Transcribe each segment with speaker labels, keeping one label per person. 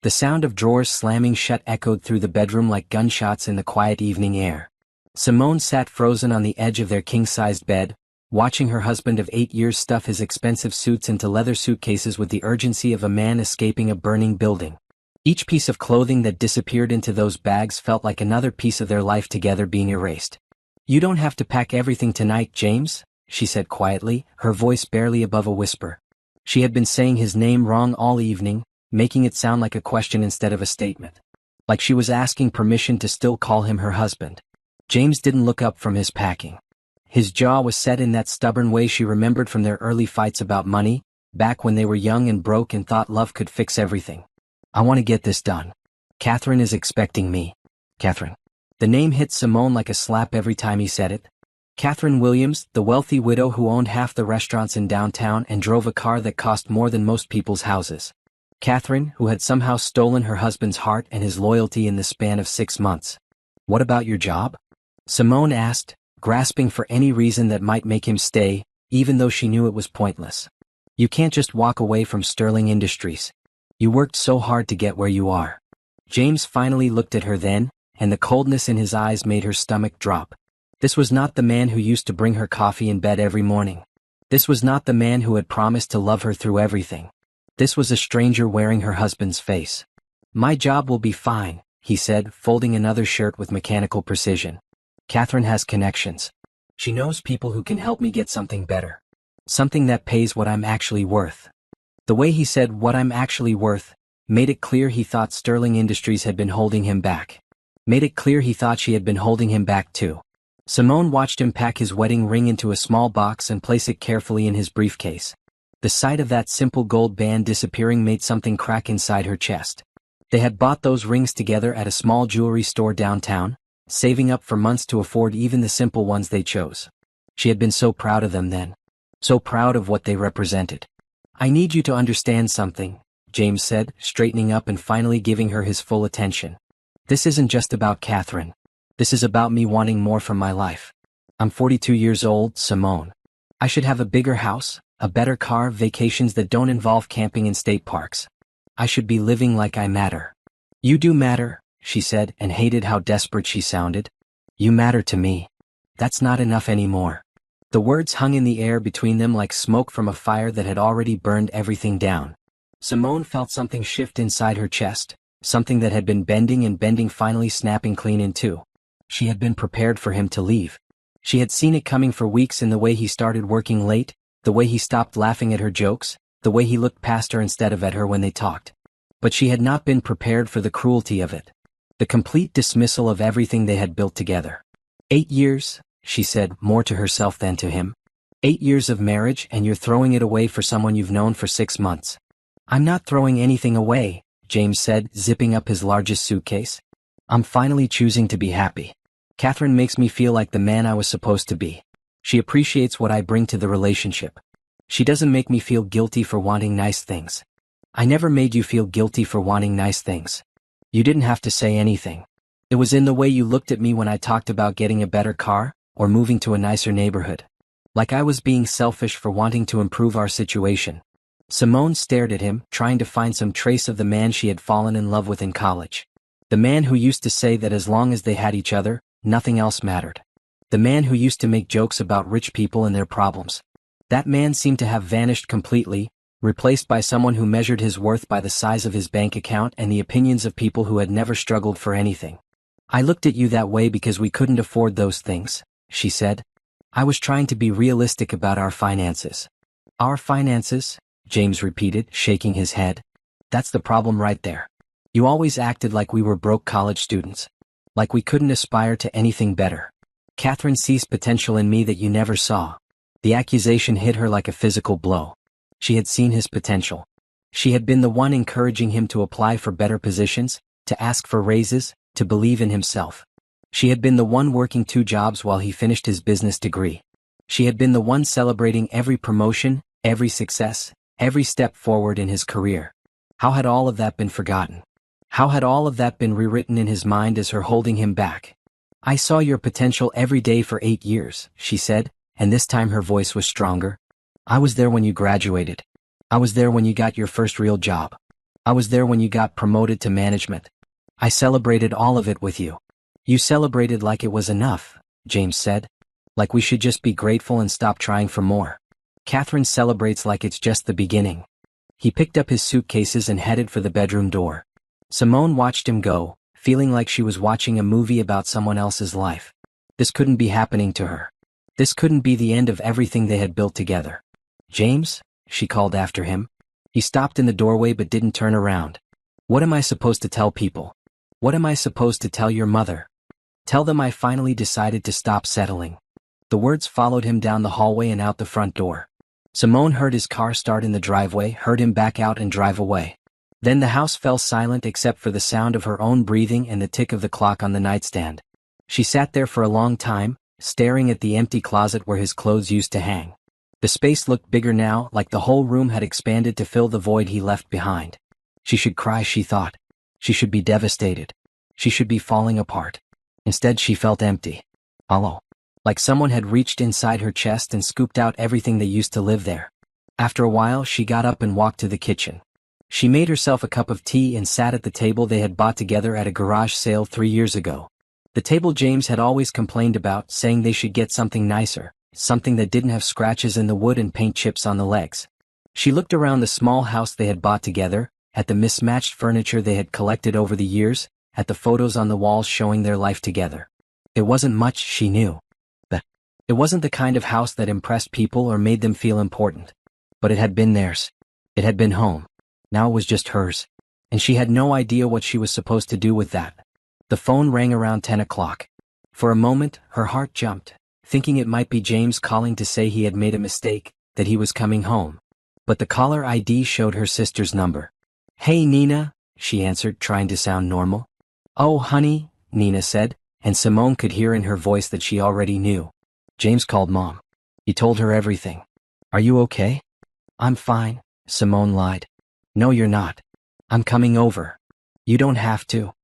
Speaker 1: The sound of drawers slamming shut echoed through the bedroom like gunshots in the quiet evening air. Simone sat frozen on the edge of their king-sized bed, watching her husband of 8 years stuff his expensive suits into leather suitcases with the urgency of a man escaping a burning building. Each piece of clothing that disappeared into those bags felt like another piece of their life together being erased. "You don't have to pack everything tonight, James," she said quietly, her voice barely above a whisper. She had been saying his name wrong all evening, making it sound like a question instead of a statement. Like she was asking permission to still call him her husband. James didn't look up from his packing. His jaw was set in that stubborn way she remembered from their early fights about money, back when they were young and broke and thought love could fix everything. "I want to get this done. Catherine is expecting me." Catherine. The name hit Simone like a slap every time he said it. Catherine Williams, the wealthy widow who owned half the restaurants in downtown and drove a car that cost more than most people's houses. Catherine, who had somehow stolen her husband's heart and his loyalty in the span of 6 months. "What about your job?" Simone asked, grasping for any reason that might make him stay, even though she knew it was pointless. "You can't just walk away from Sterling Industries. You worked so hard to get where you are." James finally looked at her then, and the coldness in his eyes made her stomach drop. This was not the man who used to bring her coffee in bed every morning. This was not the man who had promised to love her through everything. This was a stranger wearing her husband's face. "My job will be fine," he said, folding another shirt with mechanical precision. "Catherine has connections. She knows people who can help me get something better. Something that pays what I'm actually worth." The way he said "what I'm actually worth" made it clear he thought Sterling Industries had been holding him back. Made it clear he thought she had been holding him back too. Simone watched him pack his wedding ring into a small box and place it carefully in his briefcase. The sight of that simple gold band disappearing made something crack inside her chest. They had bought those rings together at a small jewelry store downtown, saving up for months to afford even the simple ones they chose. She had been so proud of them then. So proud of what they represented. "I need you to understand something," James said, straightening up and finally giving her his full attention. "This isn't just about Catherine. This is about me wanting more from my life. I'm 42 years old, Simone. I should have a bigger house, a better car, vacations that don't involve camping in state parks. I should be living like I matter." "You do matter," she said, and hated how desperate she sounded. "You matter to me. That's not enough anymore." The words hung in the air between them like smoke from a fire that had already burned everything down. Simone felt something shift inside her chest, something that had been bending and bending finally snapping clean in two. She had been prepared for him to leave. She had seen it coming for weeks in the way he started working late, the way he stopped laughing at her jokes, the way he looked past her instead of at her when they talked. But she had not been prepared for the cruelty of it. The complete dismissal of everything they had built together. 8 years, she said, more to herself than to him. 8 years of marriage and you're throwing it away for someone you've known for 6 months. "I'm not throwing anything away," James said, zipping up his largest suitcase. "I'm finally choosing to be happy. Catherine makes me feel like the man I was supposed to be. She appreciates what I bring to the relationship. She doesn't make me feel guilty for wanting nice things. I never made you feel guilty for wanting nice things. You didn't have to say anything. It was in the way you looked at me when I talked about getting a better car, or moving to a nicer neighborhood. Like I was being selfish for wanting to improve our situation." Simone stared at him, trying to find some trace of the man she had fallen in love with in college. The man who used to say that as long as they had each other, nothing else mattered. The man who used to make jokes about rich people and their problems. That man seemed to have vanished completely, replaced by someone who measured his worth by the size of his bank account and the opinions of people who had never struggled for anything. "I looked at you that way because we couldn't afford those things," she said. "I was trying to be realistic about our finances." "Our finances?" James repeated, shaking his head. "That's the problem right there. You always acted like we were broke college students. Like we couldn't aspire to anything better. Catherine sees potential in me that you never saw." The accusation hit her like a physical blow. She had seen his potential. She had been the one encouraging him to apply for better positions, to ask for raises, to believe in himself. She had been the one working 2 jobs while he finished his business degree. She had been the one celebrating every promotion, every success, every step forward in his career. How had all of that been forgotten? How had all of that been rewritten in his mind as her holding him back? "I saw your potential every day for 8 years, she said, and this time her voice was stronger. "I was there when you graduated. I was there when you got your first real job. I was there when you got promoted to management. I celebrated all of it with you. You celebrated like it was enough, James said. Like we should just be grateful and stop trying for more. Catherine celebrates like it's just the beginning. He picked up his suitcases and headed for the bedroom door. Simone watched him go, feeling like she was watching a movie about someone else's life. This couldn't be happening to her. This couldn't be the end of everything they had built together. James? She called after him. He stopped in the doorway but didn't turn around. What am I supposed to tell people? What am I supposed to tell your mother? Tell them I finally decided to stop settling. The words followed him down the hallway and out the front door. Simone heard his car start in the driveway, heard him back out and drive away. Then the house fell silent except for the sound of her own breathing and the tick of the clock on the nightstand. She sat there for a long time, staring at the empty closet where his clothes used to hang. The space looked bigger now, like the whole room had expanded to fill the void he left behind. She should cry, she thought. She should be devastated. She should be falling apart. Instead, she felt empty. Hollow. Like someone had reached inside her chest and scooped out everything that used to live there. After a while, she got up and walked to the kitchen. She made herself a cup of tea and sat at the table they had bought together at a garage sale 3 years ago. The table James had always complained about, saying they should get something nicer, something that didn't have scratches in the wood and paint chips on the legs. She looked around the small house they had bought together, at the mismatched furniture they had collected over the years, at the photos on the walls showing their life together. It wasn't much, she knew. It wasn't the kind of house that impressed people or made them feel important. But it had been theirs. It had been home. Now it was just hers. And she had no idea what she was supposed to do with that. The phone rang around 10 o'clock. For a moment, her heart jumped, thinking it might be James calling to say he had made a mistake, that he was coming home. But the caller ID showed her sister's number. "Hey Nina," she answered, trying to sound normal. "Oh honey," Nina said, and Simone could hear in her voice that she already knew. James called Mom. He told her everything. "Are you okay?" "I'm fine," Simone lied. "No, you're not. I'm coming over." "You don't have to.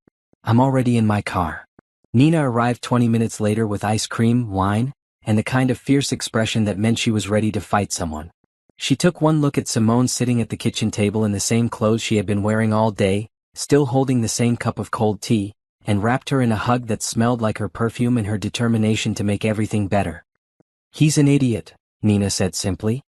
Speaker 1: I'm already in my car." Nina arrived 20 minutes later with ice cream, wine, and the kind of fierce expression that meant she was ready to fight someone. She took one look at Simone sitting at the kitchen table in the same clothes she had been wearing all day, still holding the same cup of cold tea, and wrapped her in a hug that smelled like her perfume and her determination to make everything better. "He's an idiot," Nina said simply.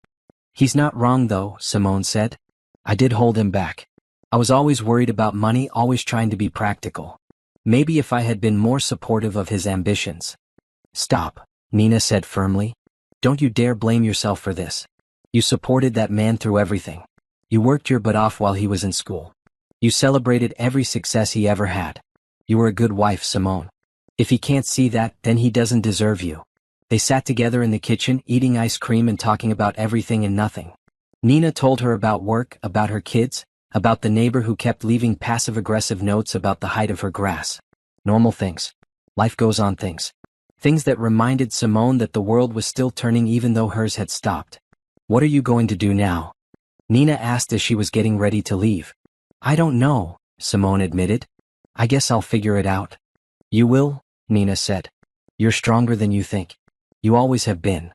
Speaker 1: "He's not wrong though," Simone said. "I did hold him back. I was always worried about money, always trying to be practical. Maybe if I had been more supportive of his ambitions." "Stop," Nina said firmly. "Don't you dare blame yourself for this. You supported that man through everything. You worked your butt off while he was in school. You celebrated every success he ever had. You were a good wife, Simone. If he can't see that, then he doesn't deserve you." They sat together in the kitchen, eating ice cream and talking about everything and nothing. Nina told her about work, about her kids, about the neighbor who kept leaving passive-aggressive notes about the height of her grass. Normal things. Life goes on things. Things that reminded Simone that the world was still turning even though hers had stopped. "What are you going to do now?" Nina asked as she was getting ready to leave. "I don't know," Simone admitted. "I guess I'll figure it out." "You will," Nina said. "You're stronger than you think. You always have been."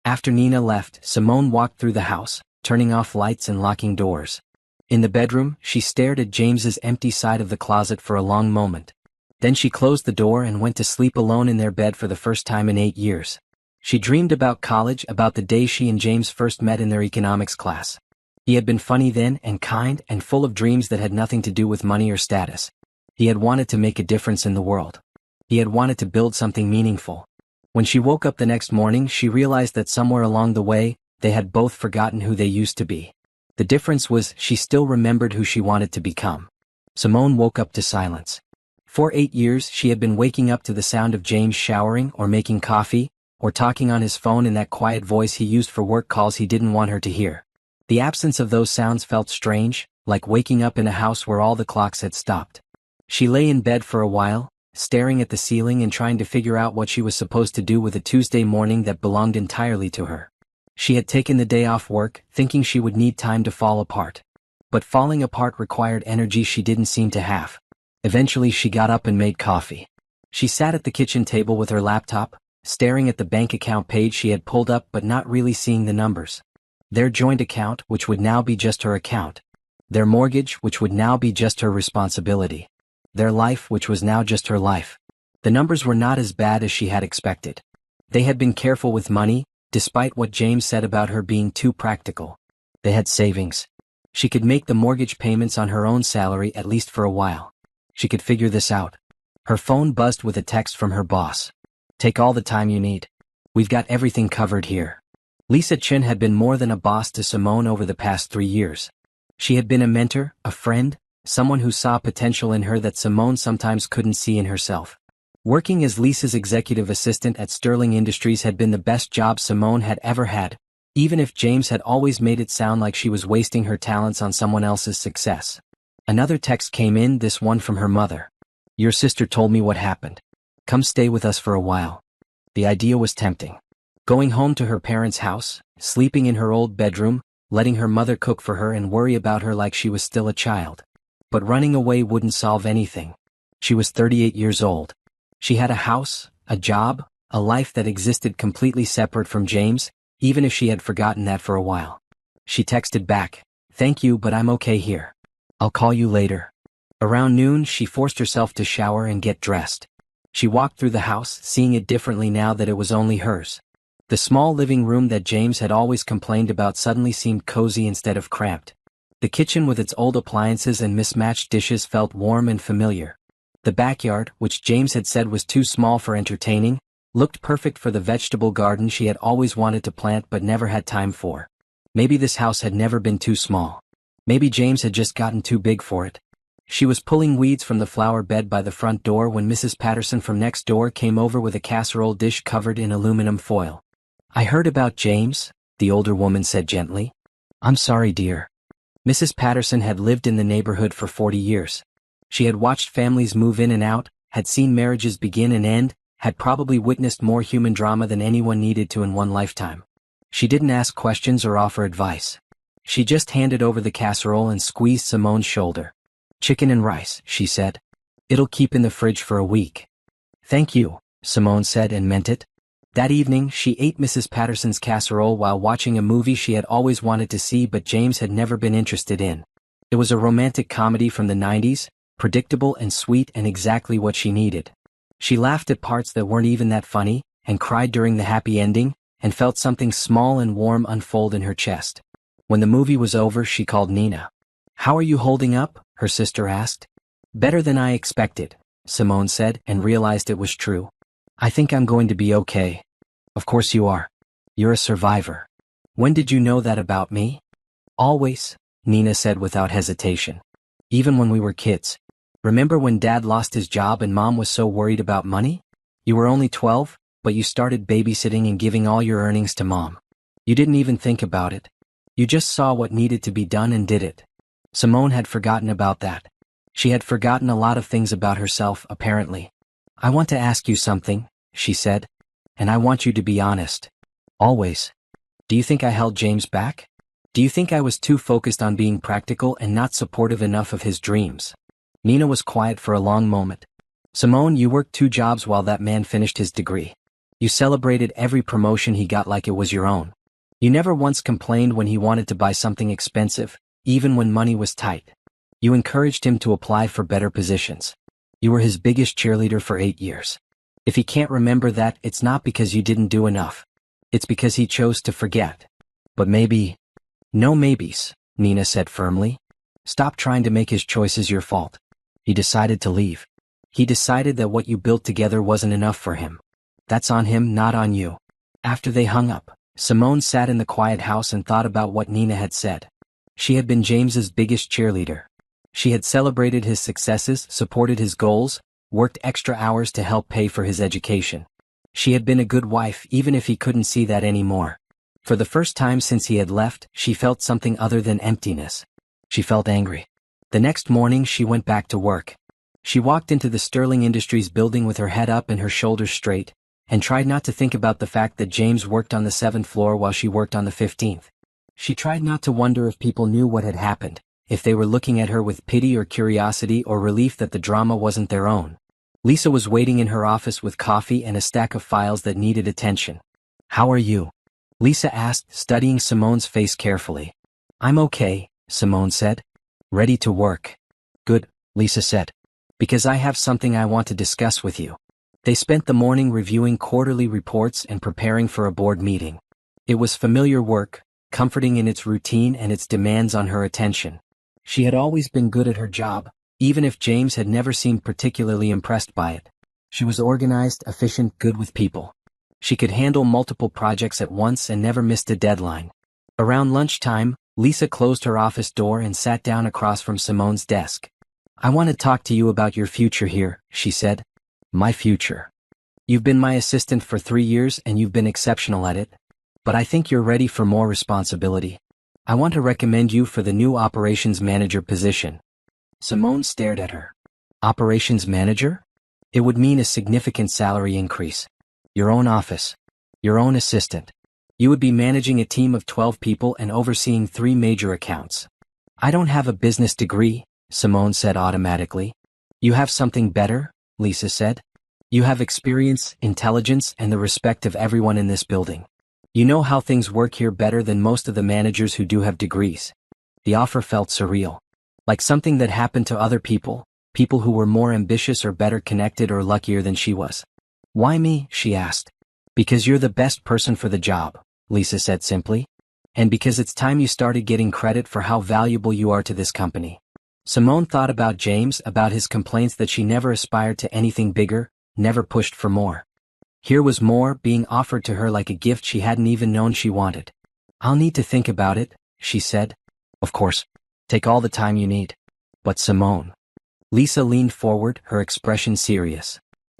Speaker 1: After Nina left, Simone walked through the house, turning off lights and locking doors. In the bedroom, she stared at James's empty side of the closet for a long moment. Then she closed the door and went to sleep alone in their bed for the first time in 8 years. She dreamed about college, about the day she and James first met in their economics class. He had been funny then and kind and full of dreams that had nothing to do with money or status. He had wanted to make a difference in the world. He had wanted to build something meaningful. When she woke up the next morning, she realized that somewhere along the way, they had both forgotten who they used to be. The difference was she still remembered who she wanted to become. Simone woke up to silence. For 8 years, she had been waking up to the sound of James showering or making coffee, or talking on his phone in that quiet voice he used for work calls he didn't want her to hear. The absence of those sounds felt strange, like waking up in a house where all the clocks had stopped. She lay in bed for a while, staring at the ceiling and trying to figure out what she was supposed to do with a Tuesday morning that belonged entirely to her. She had taken the day off work, thinking she would need time to fall apart. But falling apart required energy she didn't seem to have. Eventually she got up and made coffee. She sat at the kitchen table with her laptop, staring at the bank account page she had pulled up but not really seeing the numbers. Their joint account, which would now be just her account. Their mortgage, which would now be just her responsibility. Their life, which was now just her life. The numbers were not as bad as she had expected. They had been careful with money, despite what James said about her being too practical. They had savings. She could make the mortgage payments on her own salary at least for a while. She could figure this out. Her phone buzzed with a text from her boss. "Take all the time you need. We've got everything covered here." Lisa Chin had been more than a boss to Simone over the past 3 years. She had been a mentor, a friend, someone who saw potential in her that Simone sometimes couldn't see in herself. Working as Lisa's executive assistant at Sterling Industries had been the best job Simone had ever had, even if James had always made it sound like she was wasting her talents on someone else's success. Another text came in, this one from her mother. "Your sister told me what happened. Come stay with us for a while." The idea was tempting. Going home to her parents' house, sleeping in her old bedroom, letting her mother cook for her and worry about her like she was still a child. But running away wouldn't solve anything. She was 38 years old. She had a house, a job, a life that existed completely separate from James, even if she had forgotten that for a while. She texted back, "Thank you, but I'm okay here. I'll call you later." Around noon, she forced herself to shower and get dressed. She walked through the house, seeing it differently now that it was only hers. The small living room that James had always complained about suddenly seemed cozy instead of cramped. The kitchen with its old appliances and mismatched dishes felt warm and familiar. The backyard, which James had said was too small for entertaining, looked perfect for the vegetable garden she had always wanted to plant but never had time for. Maybe this house had never been too small. Maybe James had just gotten too big for it. She was pulling weeds from the flower bed by the front door when Mrs. Patterson from next door came over with a casserole dish covered in aluminum foil. "I heard about James," the older woman said gently. "I'm sorry, dear." Mrs. Patterson had lived in the neighborhood for 40 years. She had watched families move in and out, had seen marriages begin and end, had probably witnessed more human drama than anyone needed to in one lifetime. She didn't ask questions or offer advice. She just handed over the casserole and squeezed Simone's shoulder. "Chicken and rice," she said. "It'll keep in the fridge for a week." "Thank you," Simone said and meant it. That evening, she ate Mrs. Patterson's casserole while watching a movie she had always wanted to see but James had never been interested in. It was a romantic comedy from the 90s, predictable and sweet and exactly what she needed. She laughed at parts that weren't even that funny, and cried during the happy ending, and felt something small and warm unfold in her chest. When the movie was over, she called Nina. "How are you holding up?" her sister asked. "Better than I expected," Simone said, and realized it was true. "I think I'm going to be okay." "Of course you are. You're a survivor." "When did you know that about me?" "Always," Nina said without hesitation. "Even when we were kids. Remember when Dad lost his job and Mom was so worried about money? You were only 12, but you started babysitting and giving all your earnings to Mom. You didn't even think about it. You just saw what needed to be done and did it." Simone had forgotten about that. She had forgotten a lot of things about herself, apparently. "I want to ask you something," she said. "And I want you to be honest. Always. Do you think I held James back? Do you think I was too focused on being practical and not supportive enough of his dreams?" Nina was quiet for a long moment. "Simone, you worked 2 jobs while that man finished his degree. You celebrated every promotion he got like it was your own. You never once complained when he wanted to buy something expensive, even when money was tight. You encouraged him to apply for better positions. You were his biggest cheerleader for 8 years. If he can't remember that, it's not because you didn't do enough. It's because he chose to forget. But maybe—" "No maybes," Nina said firmly. "Stop trying to make his choices your fault. He decided to leave. He decided that what you built together wasn't enough for him. That's on him, not on you." After they hung up, Simone sat in the quiet house and thought about what Nina had said. She had been James's biggest cheerleader. She had celebrated his successes, supported his goals, worked extra hours to help pay for his education. She had been a good wife even if he couldn't see that anymore. For the first time since he had left, she felt something other than emptiness. She felt angry. The next morning she went back to work. She walked into the Sterling Industries building with her head up and her shoulders straight, and tried not to think about the fact that James worked on the 7th floor while she worked on the 15th. She tried not to wonder if people knew what had happened, if they were looking at her with pity or curiosity or relief that the drama wasn't their own. Lisa was waiting in her office with coffee and a stack of files that needed attention. "How are you?" Lisa asked, studying Simone's face carefully. "I'm okay," Simone said. Ready to work. Good, Lisa said. Because I have something I want to discuss with you. They spent the morning reviewing quarterly reports and preparing for a board meeting. It was familiar work, comforting in its routine and its demands on her attention. She had always been good at her job, even if James had never seemed particularly impressed by it. She was organized, efficient, good with people. She could handle multiple projects at once and never missed a deadline. Around lunchtime, Lisa closed her office door and sat down across from Simone's desk. I want to talk to you about your future here, she said. My future. You've been my assistant for 3 years and you've been exceptional at it. But I think you're ready for more responsibility. I want to recommend you for the new operations manager position. Simone stared at her. Operations manager? It would mean a significant salary increase. Your own office. Your own assistant. You would be managing a team of 12 people and overseeing 3 major accounts. I don't have a business degree, Simone said automatically. You have something better, Lisa said. You have experience, intelligence, and the respect of everyone in this building. You know how things work here better than most of the managers who do have degrees. The offer felt surreal. Like something that happened to other people, people who were more ambitious or better connected or luckier than she was. Why me? She asked. Because you're the best person for the job, Lisa said simply. And because it's time you started getting credit for how valuable you are to this company. Simone thought about James, about his complaints that she never aspired to anything bigger, never pushed for more. Here was more being offered to her like a gift she hadn't even known she wanted. I'll need to think about it, she said. Of course. Take all the time you need. But Simone. Lisa leaned forward, her expression serious.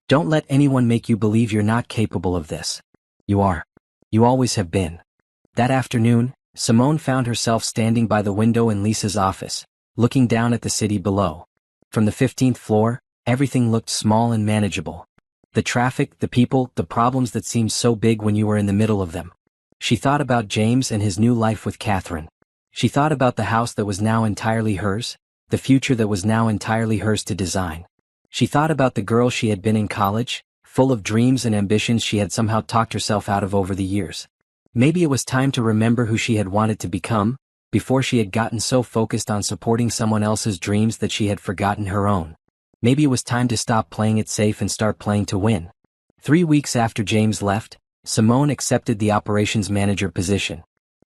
Speaker 1: Don't let anyone make you believe you're not capable of this. You are. You always have been. That afternoon, Simone found herself standing by the window in Lisa's office, looking down at the city below. From the 15th floor, everything looked small and manageable. The traffic, the people, the problems that seemed so big when you were in the middle of them. She thought about James and his new life with Catherine. She thought about the house that was now entirely hers, the future that was now entirely hers to design. She thought about the girl she had been in college, full of dreams and ambitions she had somehow talked herself out of over the years. Maybe it was time to remember who she had wanted to become, before she had gotten so focused on supporting someone else's dreams that she had forgotten her own. Maybe it was time to stop playing it safe and start playing to win. 3 weeks after James left, Simone accepted the operations manager position.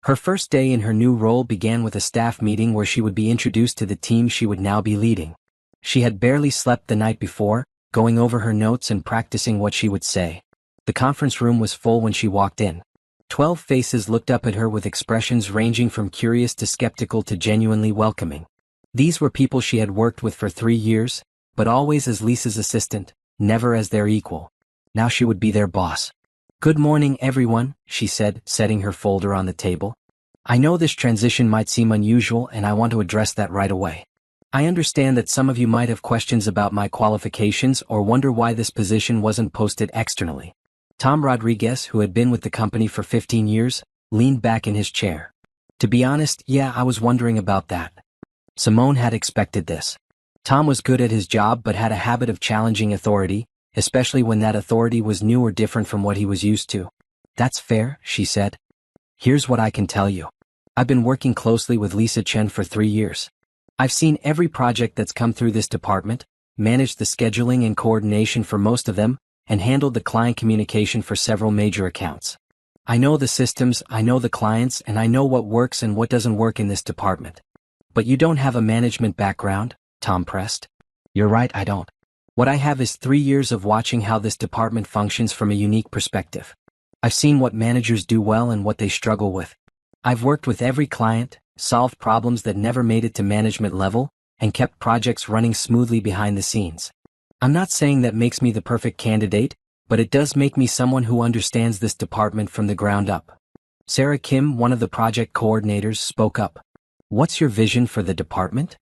Speaker 1: Her first day in her new role began with a staff meeting where she would be introduced to the team she would now be leading. She had barely slept the night before, going over her notes and practicing what she would say. The conference room was full when she walked in. 12 faces looked up at her with expressions ranging from curious to skeptical to genuinely welcoming. These were people she had worked with for 3 years, but always as Lisa's assistant, never as their equal. Now she would be their boss. Good morning, everyone, she said, setting her folder on the table. I know this transition might seem unusual and I want to address that right away. I understand that some of you might have questions about my qualifications or wonder why this position wasn't posted externally. Tom Rodriguez, who had been with the company for 15 years, leaned back in his chair. To be honest, yeah, I was wondering about that. Simone had expected this. Tom was good at his job but had a habit of challenging authority, especially when that authority was new or different from what he was used to. That's fair, she said. Here's what I can tell you. I've been working closely with Lisa Chen for 3 years. I've seen every project that's come through this department, managed the scheduling and coordination for most of them, and handled the client communication for several major accounts. I know the systems, I know the clients, and I know what works and what doesn't work in this department. But you don't have a management background, Tom pressed. You're right, I don't. What I have is 3 years of watching how this department functions from a unique perspective. I've seen what managers do well and what they struggle with. I've worked with every client, solved problems that never made it to management level, and kept projects running smoothly behind the scenes. I'm not saying that makes me the perfect candidate, but it does make me someone who understands this department from the ground up. Sarah Kim, one of the project coordinators, spoke up. What's your vision for the department?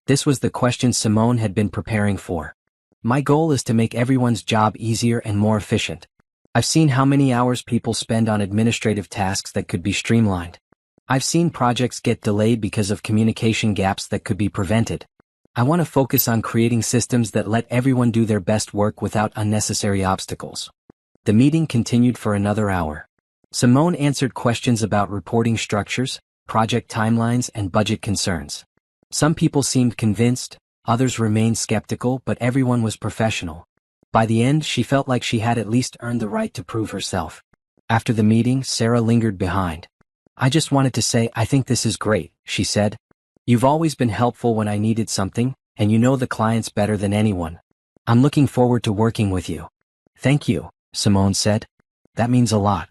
Speaker 1: This was the question Simone had been preparing for. My goal is to make everyone's job easier and more efficient. I've seen how many hours people spend on administrative tasks that could be streamlined. I've seen projects get delayed because of communication gaps that could be prevented. I want to focus on creating systems that let everyone do their best work without unnecessary obstacles. The meeting continued for another hour. Simone answered questions about reporting structures, project timelines, and budget concerns. Some people seemed convinced, others remained skeptical, but everyone was professional. By the end, she felt like she had at least earned the right to prove herself. After the meeting, Sarah lingered behind. "I just wanted to say I think this is great," she said. "You've always been helpful when I needed something, and you know the clients better than anyone. I'm looking forward to working with you." "Thank you," Simone said. "That means a lot."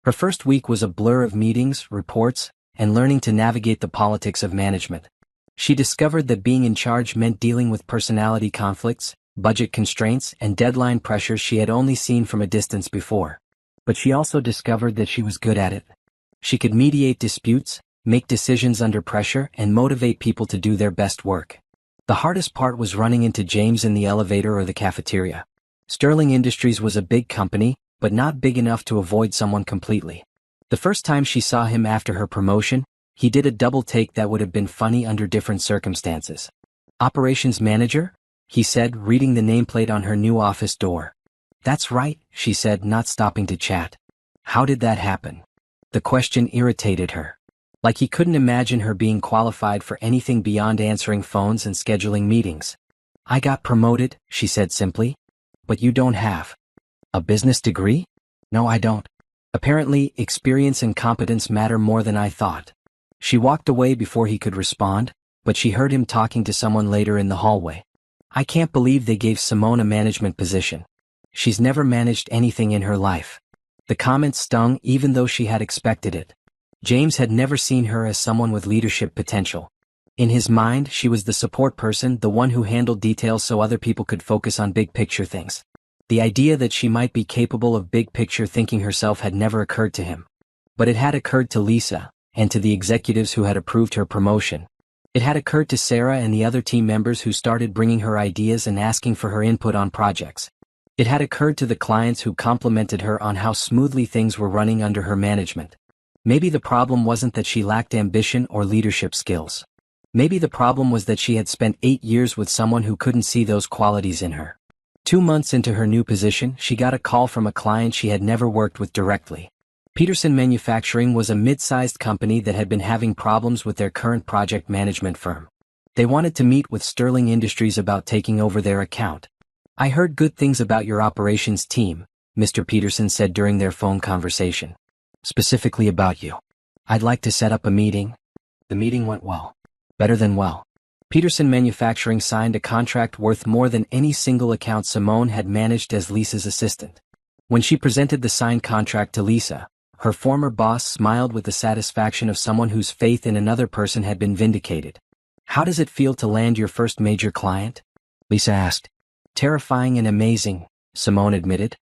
Speaker 1: Her first week was a blur of meetings, reports, and learning to navigate the politics of management. She discovered that being in charge meant dealing with personality conflicts, budget constraints, and deadline pressures she had only seen from a distance before. But she also discovered that she was good at it. She could mediate disputes, make decisions under pressure, and motivate people to do their best work. The hardest part was running into James in the elevator or the cafeteria. Sterling Industries was a big company, but not big enough to avoid someone completely. The first time she saw him after her promotion, he did a double take that would have been funny under different circumstances. "Operations manager?" he said, reading the nameplate on her new office door. "That's right," she said, not stopping to chat. How did that happen? The question irritated her. Like he couldn't imagine her being qualified for anything beyond answering phones and scheduling meetings. "I got promoted," she said simply. "But you don't have a business degree?" "No, I don't. Apparently, experience and competence matter more than I thought." She walked away before he could respond, but she heard him talking to someone later in the hallway. "I can't believe they gave Simone a management position. She's never managed anything in her life." The comment stung even though she had expected it. James had never seen her as someone with leadership potential. In his mind, she was the support person, the one who handled details so other people could focus on big picture things. The idea that she might be capable of big picture thinking herself had never occurred to him. But it had occurred to Lisa, and to the executives who had approved her promotion. It had occurred to Sarah and the other team members who started bringing her ideas and asking for her input on projects. It had occurred to the clients who complimented her on how smoothly things were running under her management. Maybe the problem wasn't that she lacked ambition or leadership skills. Maybe the problem was that she had spent 8 years with someone who couldn't see those qualities in her. 2 months into her new position, she got a call from a client she had never worked with directly. Peterson Manufacturing was a mid-sized company that had been having problems with their current project management firm. They wanted to meet with Sterling Industries about taking over their account. "I heard good things about your operations team," Mr. Peterson said during their phone conversation. "Specifically about you. I'd like to set up a meeting." The meeting went well. Better than well. Peterson Manufacturing signed a contract worth more than any single account Simone had managed as Lisa's assistant. When she presented the signed contract to Lisa, her former boss smiled with the satisfaction of someone whose faith in another person had been vindicated. "How does it feel to land your first major client?" Lisa asked. "Terrifying and amazing," Simone admitted.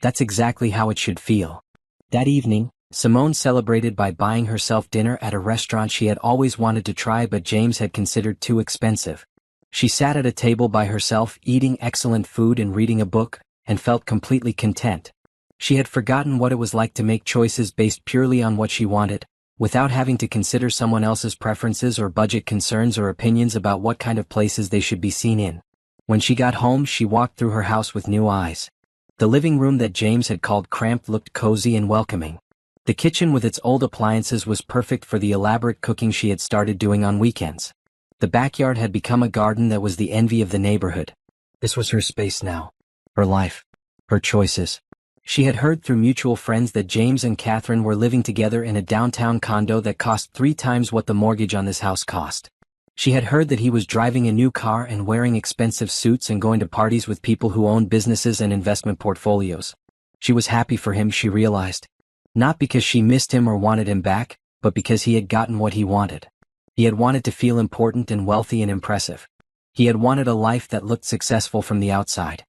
Speaker 1: "That's exactly how it should feel." That evening, Simone celebrated by buying herself dinner at a restaurant she had always wanted to try but James had considered too expensive. She sat at a table by herself eating excellent food and reading a book, and felt completely content. She had forgotten what it was like to make choices based purely on what she wanted, without having to consider someone else's preferences or budget concerns or opinions about what kind of places they should be seen in. When she got home, she walked through her house with new eyes. The living room that James had called cramped looked cozy and welcoming. The kitchen with its old appliances was perfect for the elaborate cooking she had started doing on weekends. The backyard had become a garden that was the envy of the neighborhood. This was her space now. Her life. Her choices. She had heard through mutual friends that James and Catherine were living together in a downtown condo that cost 3 times what the mortgage on this house cost. She had heard that he was driving a new car and wearing expensive suits and going to parties with people who owned businesses and investment portfolios. She was happy for him, she realized. Not because she missed him or wanted him back, but because he had gotten what he wanted. He had wanted to feel important and wealthy and impressive. He had wanted a life that looked successful from the outside.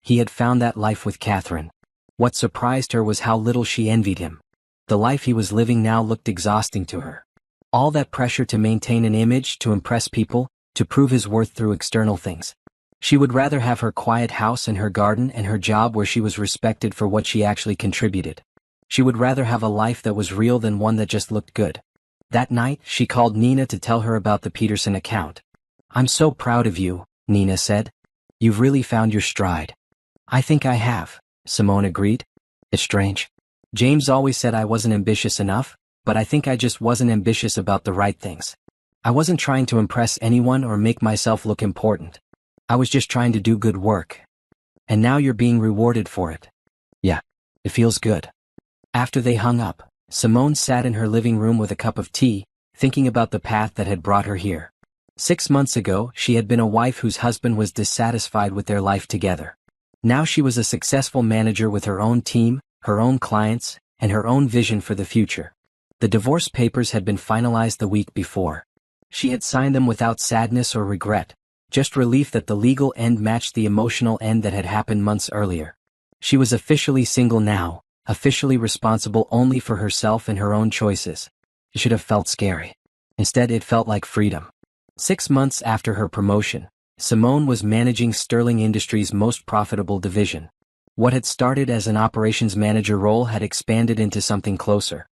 Speaker 1: He had found that life with Catherine. What surprised her was how little she envied him. The life he was living now looked exhausting to her. All that pressure to maintain an image, to impress people, to prove his worth through external things. She would rather have her quiet house and her garden and her job where she was respected for what she actually contributed. She would rather have a life that was real than one that just looked good. That night, she called Nina to tell her about the Peterson account. "I'm so proud of you," Nina said. "You've really found your stride." "I think I have," Simone agreed. "It's strange. James always said I wasn't ambitious enough, but I think I just wasn't ambitious about the right things." I wasn't trying to impress anyone or make myself look important. I was just trying to do good work. And now you're being rewarded for it. Yeah, it feels good. After they hung up, Simone sat in her living room with a cup of tea, thinking about the path that had brought her here. 6 months ago, she had been a wife whose husband was dissatisfied with their life together. Now she was a successful manager with her own team, her own clients, and her own vision for the future. The divorce papers had been finalized the week before. She had signed them without sadness or regret, just relief that the legal end matched the emotional end that had happened months earlier. She was officially single now, officially responsible only for herself and her own choices. It should have felt scary. Instead, it felt like freedom. 6 months after her promotion, Simone was managing Sterling Industries' most profitable division. What had started as an operations manager role had expanded into something closer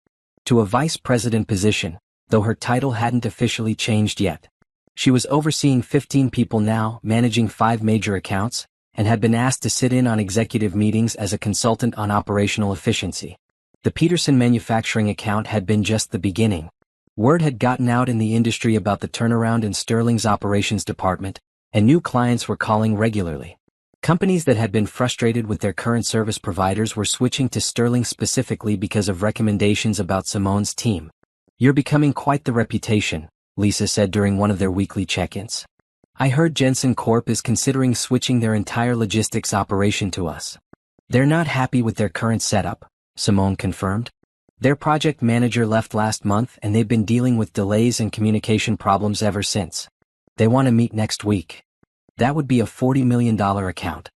Speaker 1: to a vice president position, though her title hadn't officially changed yet. She was overseeing 15 people now, managing 5 major accounts, and had been asked to sit in on executive meetings as a consultant on operational efficiency. The Peterson manufacturing account had been just the beginning. Word had gotten out in the industry about the turnaround in Sterling's operations department, and new clients were calling regularly. Companies that had been frustrated with their current service providers were switching to Sterling specifically because of recommendations about Simone's team. "You're becoming quite the reputation," Lisa said during one of their weekly check-ins. "I heard Jensen Corp is considering switching their entire logistics operation to us." "They're not happy with their current setup," Simone confirmed. "Their project manager left last month and they've been dealing with delays and communication problems ever since. They want to meet next week." That would be a $40 million account.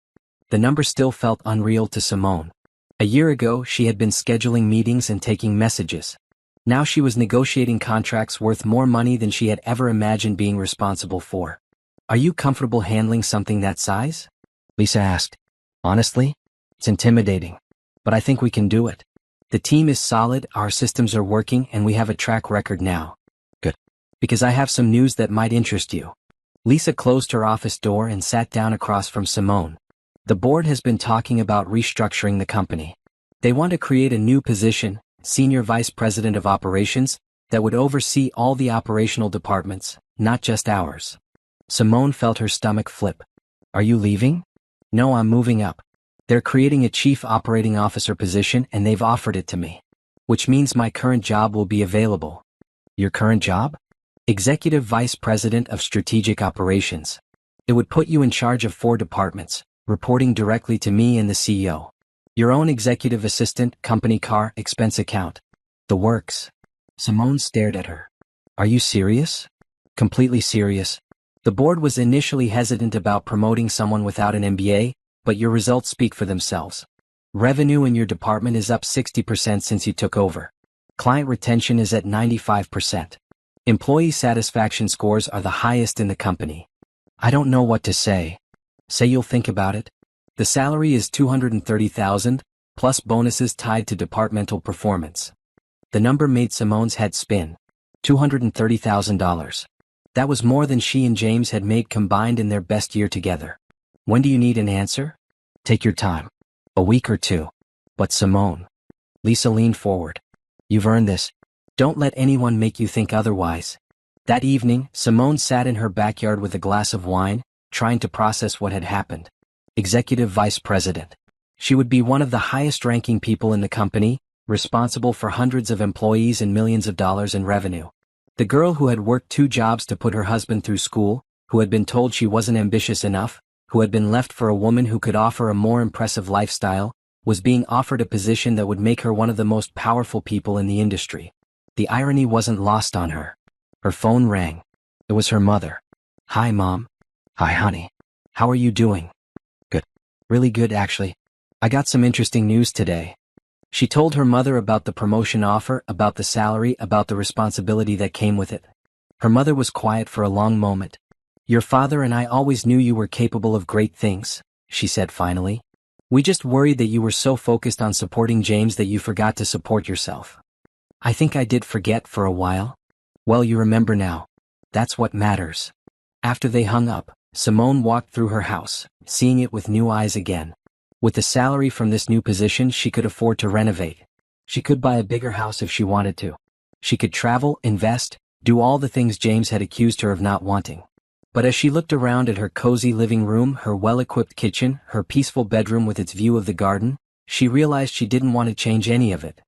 Speaker 1: The number still felt unreal to Simone. A year ago, she had been scheduling meetings and taking messages. Now she was negotiating contracts worth more money than she had ever imagined being responsible for. "Are you comfortable handling something that size?" Lisa asked. "Honestly, it's intimidating. But I think we can do it. The team is solid, our systems are working, and we have a track record now." "Good. Because I have some news that might interest you." Lisa closed her office door and sat down across from Simone. "The board has been talking about restructuring the company. They want to create a new position, Senior Vice President of Operations, that would oversee all the operational departments, not just ours." Simone felt her stomach flip. "Are you leaving?" "No, I'm moving up. They're creating a Chief Operating Officer position and they've offered it to me. Which means my current job will be available." "Your current job?" "Executive Vice President of Strategic Operations. It would put you in charge of 4 departments, reporting directly to me and the CEO. Your own executive assistant, company car, expense account. The works." Simone stared at her. "Are you serious?" "Completely serious. The board was initially hesitant about promoting someone without an MBA, but your results speak for themselves. Revenue in your department is up 60% since you took over. Client retention is at 95%. Employee satisfaction scores are the highest in the company. I don't know what to say." "Say you'll think about it." "The salary is $230,000, plus bonuses tied to departmental performance." The number made Simone's head spin. $230,000. That was more than she and James had made combined in their best year together. "When do you need an answer?" "Take your time. A week or 2. "But Simone." Lisa leaned forward. "You've earned this. Don't let anyone make you think otherwise." That evening, Simone sat in her backyard with a glass of wine, trying to process what had happened. Executive Vice President. She would be one of the highest-ranking people in the company, responsible for hundreds of employees and millions of dollars in revenue. The girl who had worked 2 jobs to put her husband through school, who had been told she wasn't ambitious enough, who had been left for a woman who could offer a more impressive lifestyle, was being offered a position that would make her one of the most powerful people in the industry. The irony wasn't lost on her. Her phone rang. It was her mother. "Hi, Mom." "Hi, honey. How are you doing?" "Good. Really good, actually. I got some interesting news today." She told her mother about the promotion offer, about the salary, about the responsibility that came with it. Her mother was quiet for a long moment. "Your father and I always knew you were capable of great things," she said finally. "We just worried that you were so focused on supporting James that you forgot to support yourself." "I think I did forget for a while." "Well, you remember now. That's what matters." After they hung up, Simone walked through her house, seeing it with new eyes again. With the salary from this new position, she could afford to renovate. She could buy a bigger house if she wanted to. She could travel, invest, do all the things James had accused her of not wanting. But as she looked around at her cozy living room, her well-equipped kitchen, her peaceful bedroom with its view of the garden, she realized she didn't want to change any of it.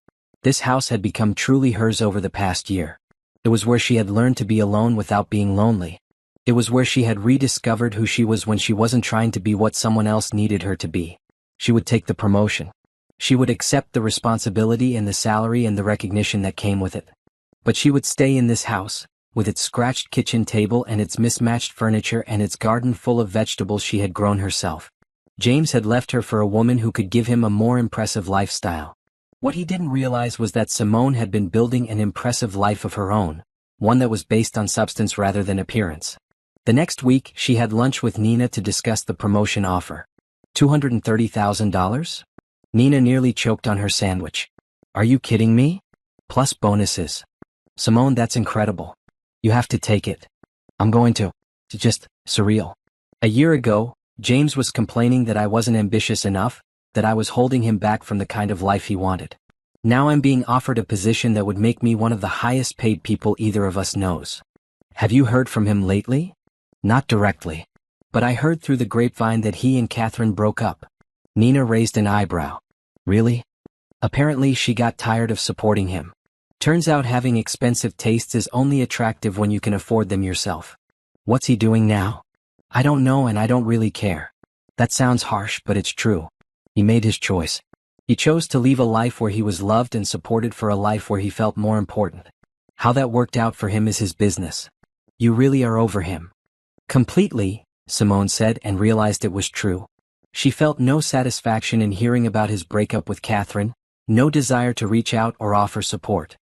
Speaker 1: This house had become truly hers over the past year. It was where she had learned to be alone without being lonely. It was where she had rediscovered who she was when she wasn't trying to be what someone else needed her to be. She would take the promotion. She would accept the responsibility and the salary and the recognition that came with it. But she would stay in this house, with its scratched kitchen table and its mismatched furniture and its garden full of vegetables she had grown herself. James had left her for a woman who could give him a more impressive lifestyle. What he didn't realize was that Simone had been building an impressive life of her own, one that was based on substance rather than appearance. The next week, she had lunch with Nina to discuss the promotion offer. $230,000? Nina nearly choked on her sandwich. Are you kidding me? Plus bonuses. Simone, that's incredible. You have to take it. I'm going to. It's just surreal. A year ago, James was complaining that I wasn't ambitious enough, that I was holding him back from the kind of life he wanted. Now I'm being offered a position that would make me one of the highest paid people either of us knows. Have you heard from him lately? Not directly. But I heard through the grapevine that he and Catherine broke up. Nina raised an eyebrow. Really? Apparently she got tired of supporting him. Turns out having expensive tastes is only attractive when you can afford them yourself. What's he doing now? I don't know and I don't really care. That sounds harsh, but it's true. He made his choice. He chose to leave a life where he was loved and supported for a life where he felt more important. How that worked out for him is his business. You really are over him. Completely, Simone said and realized it was true. She felt no satisfaction in hearing about his breakup with Catherine, no desire to reach out or offer support.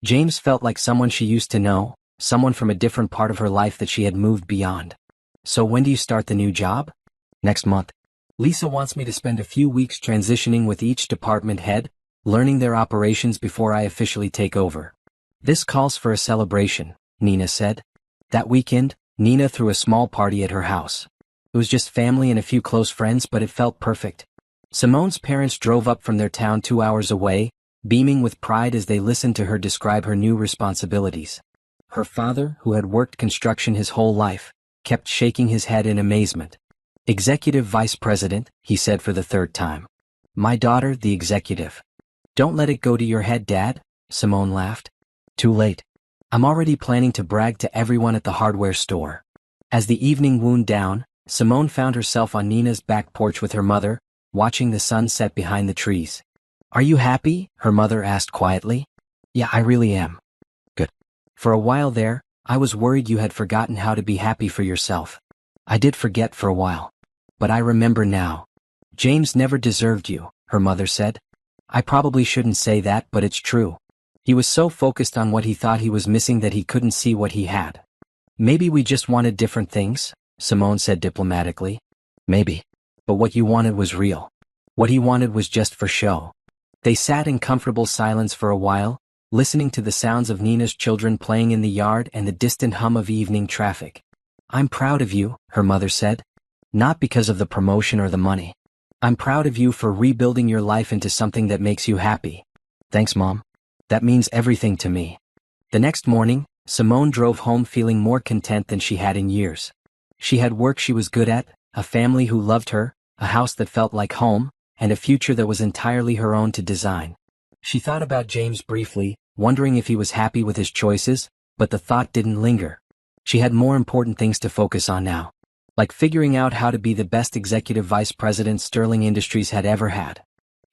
Speaker 1: James felt like someone she used to know, someone from a different part of her life that she had moved beyond. So when do you start the new job? Next month. Lisa wants me to spend a few weeks transitioning with each department head, learning their operations before I officially take over. This calls for a celebration, Nina said. That weekend, Nina threw a small party at her house. It was just family and a few close friends, but it felt perfect. Simone's parents drove up from their town 2 hours away, beaming with pride as they listened to her describe her new responsibilities. Her father, who had worked construction his whole life, kept shaking his head in amazement. Executive Vice President, he said for the third time. My daughter, the executive. Don't let it go to your head, Dad, Simone laughed. Too late. I'm already planning to brag to everyone at the hardware store. As the evening wound down, Simone found herself on Nina's back porch with her mother, watching the sun set behind the trees. Are you happy? Her mother asked quietly. Yeah, I really am. Good. For a while there, I was worried you had forgotten how to be happy for yourself. I did forget for a while. But I remember now. James never deserved you, her mother said. I probably shouldn't say that, but it's true. He was so focused on what he thought he was missing that he couldn't see what he had. Maybe we just wanted different things, Simone said diplomatically. Maybe. But what you wanted was real. What he wanted was just for show. They sat in comfortable silence for a while, listening to the sounds of Nina's children playing in the yard and the distant hum of evening traffic. I'm proud of you, her mother said. Not because of the promotion or the money. I'm proud of you for rebuilding your life into something that makes you happy. Thanks, Mom. That means everything to me. The next morning, Simone drove home feeling more content than she had in years. She had work she was good at, a family who loved her, a house that felt like home, and a future that was entirely her own to design. She thought about James briefly, wondering if he was happy with his choices, but the thought didn't linger. She had more important things to focus on now. Like figuring out how to be the best executive vice president Sterling Industries had ever had.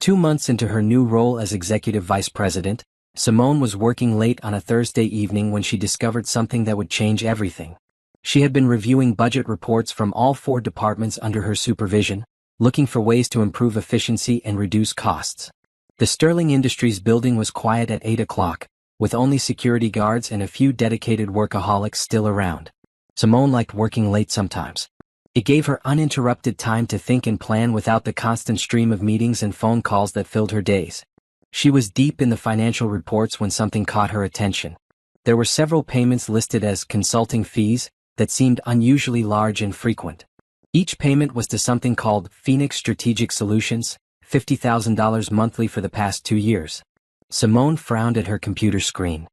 Speaker 1: 2 months into her new role as executive vice president, Simone was working late on a Thursday evening when she discovered something that would change everything. She had been reviewing budget reports from all 4 departments under her supervision, looking for ways to improve efficiency and reduce costs. The Sterling Industries building was quiet at 8 o'clock, with only security guards and a few dedicated workaholics still around. Simone liked working late sometimes. It gave her uninterrupted time to think and plan without the constant stream of meetings and phone calls that filled her days. She was deep in the financial reports when something caught her attention. There were several payments listed as consulting fees that seemed unusually large and frequent. Each payment was to something called Phoenix Strategic Solutions, $50,000 monthly for the past 2 years. Simone frowned at her computer screen.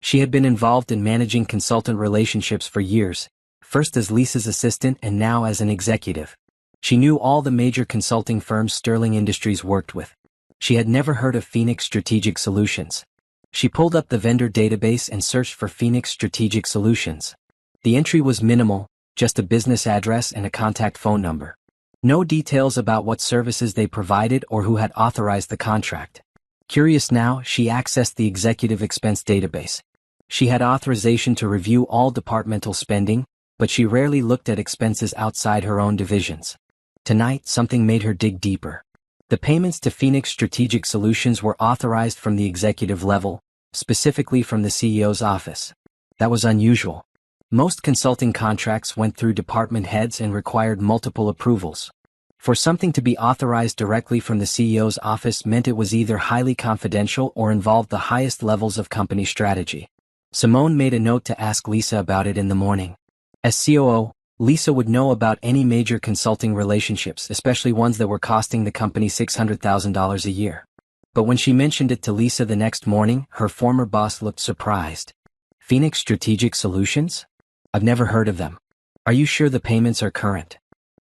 Speaker 1: She had been involved in managing consultant relationships for years, first as Lisa's assistant and now as an executive. She knew all the major consulting firms Sterling Industries worked with. She had never heard of Phoenix Strategic Solutions. She pulled up the vendor database and searched for Phoenix Strategic Solutions. The entry was minimal, just a business address and a contact phone number. No details about what services they provided or who had authorized the contract. Curious now, she accessed the executive expense database. She had authorization to review all departmental spending, but she rarely looked at expenses outside her own divisions. Tonight, something made her dig deeper. The payments to Phoenix Strategic Solutions were authorized from the executive level, specifically from the CEO's office. That was unusual. Most consulting contracts went through department heads and required multiple approvals. For something to be authorized directly from the CEO's office meant it was either highly confidential or involved the highest levels of company strategy. Simone made a note to ask Lisa about it in the morning. As COO, Lisa would know about any major consulting relationships, especially ones that were costing the company $600,000 a year. But when she mentioned it to Lisa the next morning, her former boss looked surprised. Phoenix Strategic Solutions? I've never heard of them. Are you sure the payments are current?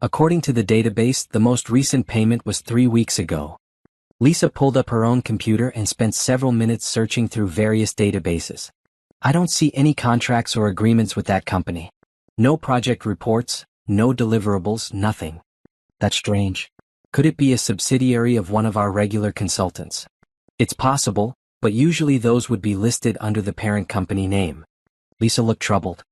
Speaker 1: According to the database, the most recent payment was 3 weeks ago. Lisa pulled up her own computer and spent several minutes searching through various databases. I don't see any contracts or agreements with that company. No project reports, no deliverables, nothing. That's strange. Could it be a subsidiary of one of our regular consultants? It's possible, but usually those would be listed under the parent company name. Lisa looked troubled.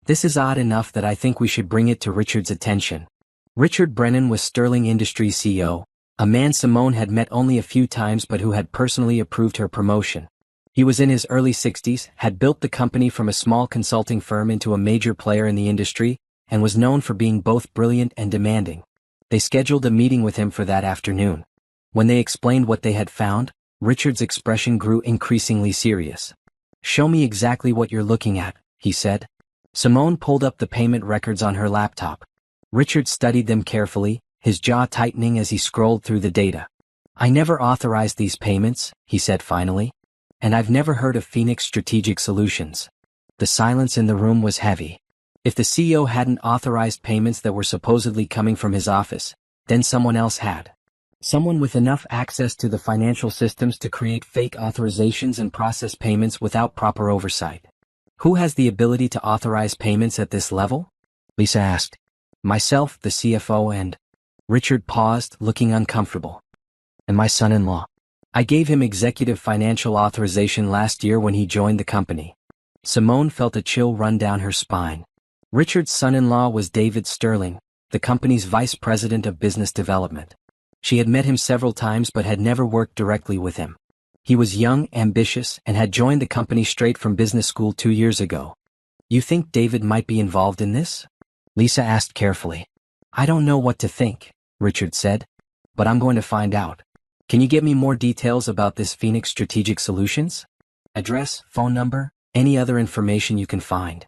Speaker 1: This is odd enough that I think we should bring it to Richard's attention. Richard Brennan was Sterling Industries CEO, a man Simone had met only a few times but who had personally approved her promotion. He was in his early 60s, had built the company from a small consulting firm into a major player in the industry, and was known for being both brilliant and demanding. They scheduled a meeting with him for that afternoon. When they explained what they had found, Richard's expression grew increasingly serious. "Show me exactly what you're looking at," he said. Simone pulled up the payment records on her laptop. Richard studied them carefully, his jaw tightening as he scrolled through the data. "I never authorized these payments," he said finally. "And I've never heard of Phoenix Strategic Solutions." The silence in the room was heavy. If the CEO hadn't authorized payments that were supposedly coming from his office, then someone else had. Someone with enough access to the financial systems to create fake authorizations and process payments without proper oversight. Who has the ability to authorize payments at this level? Lisa asked. Myself, the CFO, and... Richard paused, looking uncomfortable. And my son-in-law. I gave him executive financial authorization last year when he joined the company. Simone felt a chill run down her spine. Richard's son-in-law was David Sterling, the company's vice president of business development. She had met him several times but had never worked directly with him. He was young, ambitious, and had joined the company straight from business school 2 years ago. You think David might be involved in this? Lisa asked carefully. I don't know what to think, Richard said, but I'm going to find out. Can you get me more details about this Phoenix Strategic Solutions? Address, phone number, any other information you can find.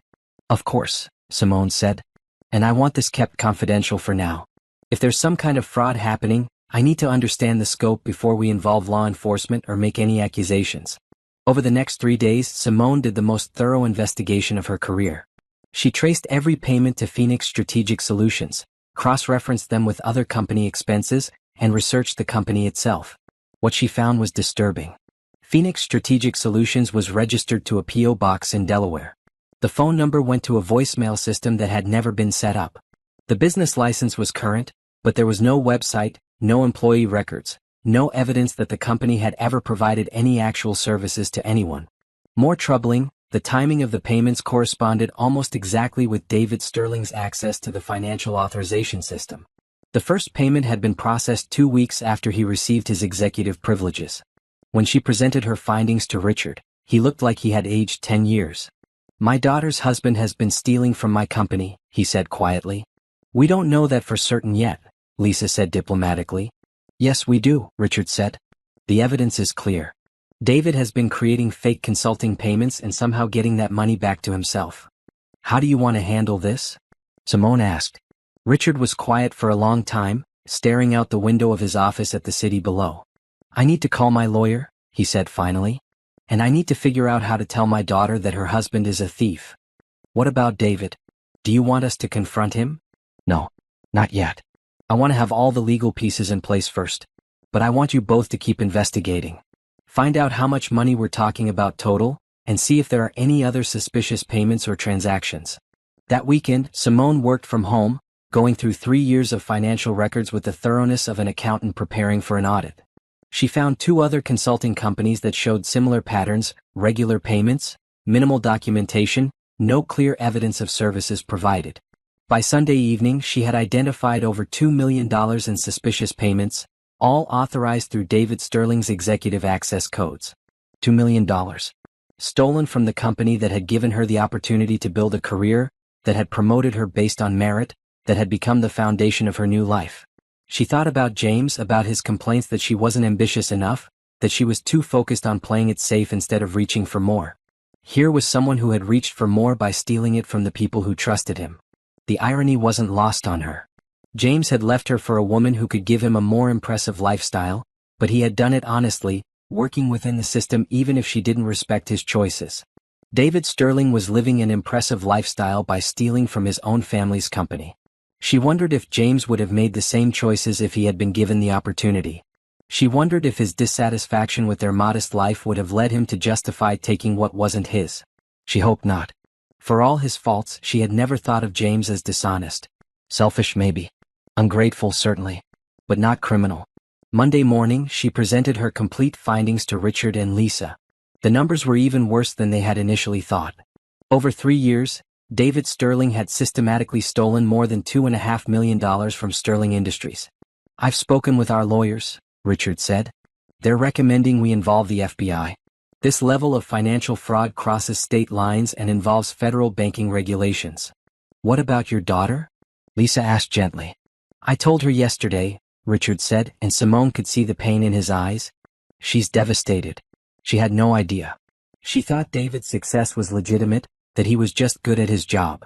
Speaker 1: Of course, Simone said. And I want this kept confidential for now. If there's some kind of fraud happening, I need to understand the scope before we involve law enforcement or make any accusations. Over the next 3 days, Simone did the most thorough investigation of her career. She traced every payment to Phoenix Strategic Solutions, cross-referenced them with other company expenses, and researched the company itself. What she found was disturbing. Phoenix Strategic Solutions was registered to a P.O. box in Delaware. The phone number went to a voicemail system that had never been set up. The business license was current, but there was no website, no employee records, no evidence that the company had ever provided any actual services to anyone. More troubling, the timing of the payments corresponded almost exactly with David Sterling's access to the financial authorization system. The first payment had been processed 2 weeks after he received his executive privileges. When she presented her findings to Richard, he looked like he had aged 10 years. My daughter's husband has been stealing from my company, he said quietly. We don't know that for certain yet, Lisa said diplomatically. Yes, we do, Richard said. The evidence is clear. David has been creating fake consulting payments and somehow getting that money back to himself. How do you want to handle this? Simone asked. Richard was quiet for a long time, staring out the window of his office at the city below. I need to call my lawyer, he said finally. And I need to figure out how to tell my daughter that her husband is a thief. What about David? Do you want us to confront him? No, not yet. I want to have all the legal pieces in place first. But I want you both to keep investigating. Find out how much money we're talking about total, and see if there are any other suspicious payments or transactions. That weekend, Simone worked from home, going through 3 years of financial records with the thoroughness of an accountant preparing for an audit. She found 2 other consulting companies that showed similar patterns: regular payments, minimal documentation, no clear evidence of services provided. By Sunday evening, she had identified over $2 million in suspicious payments, all authorized through David Sterling's executive access codes. $2 million. Stolen from the company that had given her the opportunity to build a career, that had promoted her based on merit, that had become the foundation of her new life. She thought about James, about his complaints that she wasn't ambitious enough, that she was too focused on playing it safe instead of reaching for more. Here was someone who had reached for more by stealing it from the people who trusted him. The irony wasn't lost on her. James had left her for a woman who could give him a more impressive lifestyle, but he had done it honestly, working within the system even if she didn't respect his choices. David Sterling was living an impressive lifestyle by stealing from his own family's company. She wondered if James would have made the same choices if he had been given the opportunity. She wondered if his dissatisfaction with their modest life would have led him to justify taking what wasn't his. She hoped not. For all his faults, she had never thought of James as dishonest. Selfish maybe. Ungrateful certainly. But not criminal. Monday morning, she presented her complete findings to Richard and Lisa. The numbers were even worse than they had initially thought. Over 3 years, David Sterling had systematically stolen more than $2.5 million from Sterling Industries. I've spoken with our lawyers, Richard said. They're recommending we involve the FBI. This level of financial fraud crosses state lines and involves federal banking regulations. What about your daughter? Lisa asked gently. I told her yesterday, Richard said, and Simone could see the pain in his eyes. She's devastated. She had no idea. She thought David's success was legitimate, that he was just good at his job.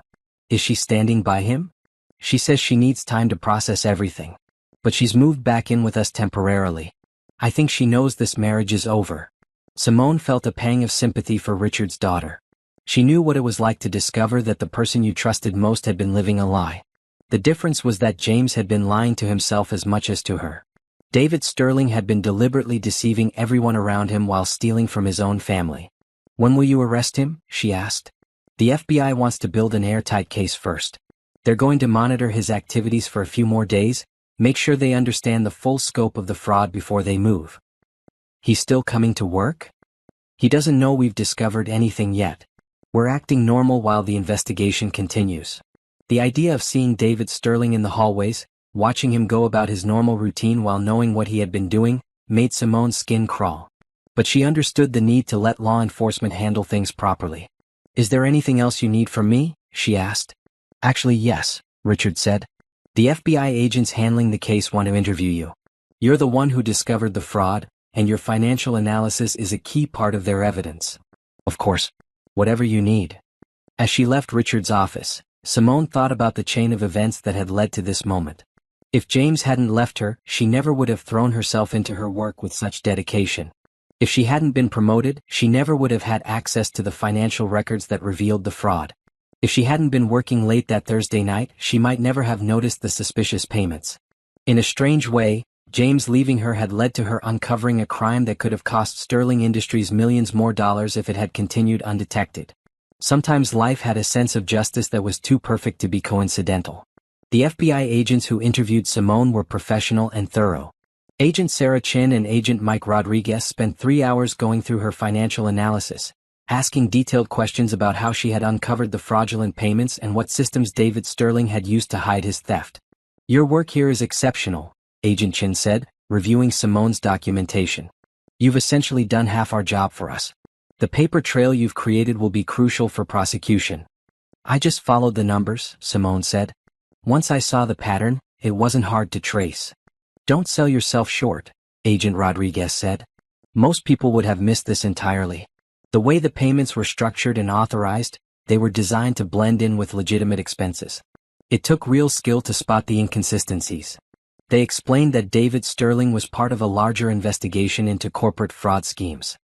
Speaker 1: Is she standing by him? She says she needs time to process everything. But she's moved back in with us temporarily. I think she knows this marriage is over. Simone felt a pang of sympathy for Richard's daughter. She knew what it was like to discover that the person you trusted most had been living a lie. The difference was that James had been lying to himself as much as to her. David Sterling had been deliberately deceiving everyone around him while stealing from his own family. When will you arrest him? She asked. The FBI wants to build an airtight case first. They're going to monitor his activities for a few more days, make sure they understand the full scope of the fraud before they move. He's still coming to work? He doesn't know we've discovered anything yet. We're acting normal while the investigation continues. The idea of seeing David Sterling in the hallways, watching him go about his normal routine while knowing what he had been doing, made Simone's skin crawl. But she understood the need to let law enforcement handle things properly. Is there anything else you need from me? She asked. Actually, yes, Richard said. The FBI agents handling the case want to interview you. You're the one who discovered the fraud, and your financial analysis is a key part of their evidence. Of course. Whatever you need. As she left Richard's office, Simone thought about the chain of events that had led to this moment. If James hadn't left her, she never would have thrown herself into her work with such dedication. If she hadn't been promoted, she never would have had access to the financial records that revealed the fraud. If she hadn't been working late that Thursday night, she might never have noticed the suspicious payments. In a strange way, James leaving her had led to her uncovering a crime that could have cost Sterling Industries millions more dollars if it had continued undetected. Sometimes life had a sense of justice that was too perfect to be coincidental. The FBI agents who interviewed Simone were professional and thorough. Agent Sarah Chin and Agent Mike Rodriguez spent 3 hours going through her financial analysis, asking detailed questions about how she had uncovered the fraudulent payments and what systems David Sterling had used to hide his theft. Your work here is exceptional, Agent Chin said, reviewing Simone's documentation. You've essentially done half our job for us. The paper trail you've created will be crucial for prosecution. I just followed the numbers, Simone said. Once I saw the pattern, it wasn't hard to trace. Don't sell yourself short, Agent Rodriguez said. Most people would have missed this entirely. The way the payments were structured and authorized, they were designed to blend in with legitimate expenses. It took real skill to spot the inconsistencies. They explained that David Sterling was part of a larger investigation into corporate fraud schemes.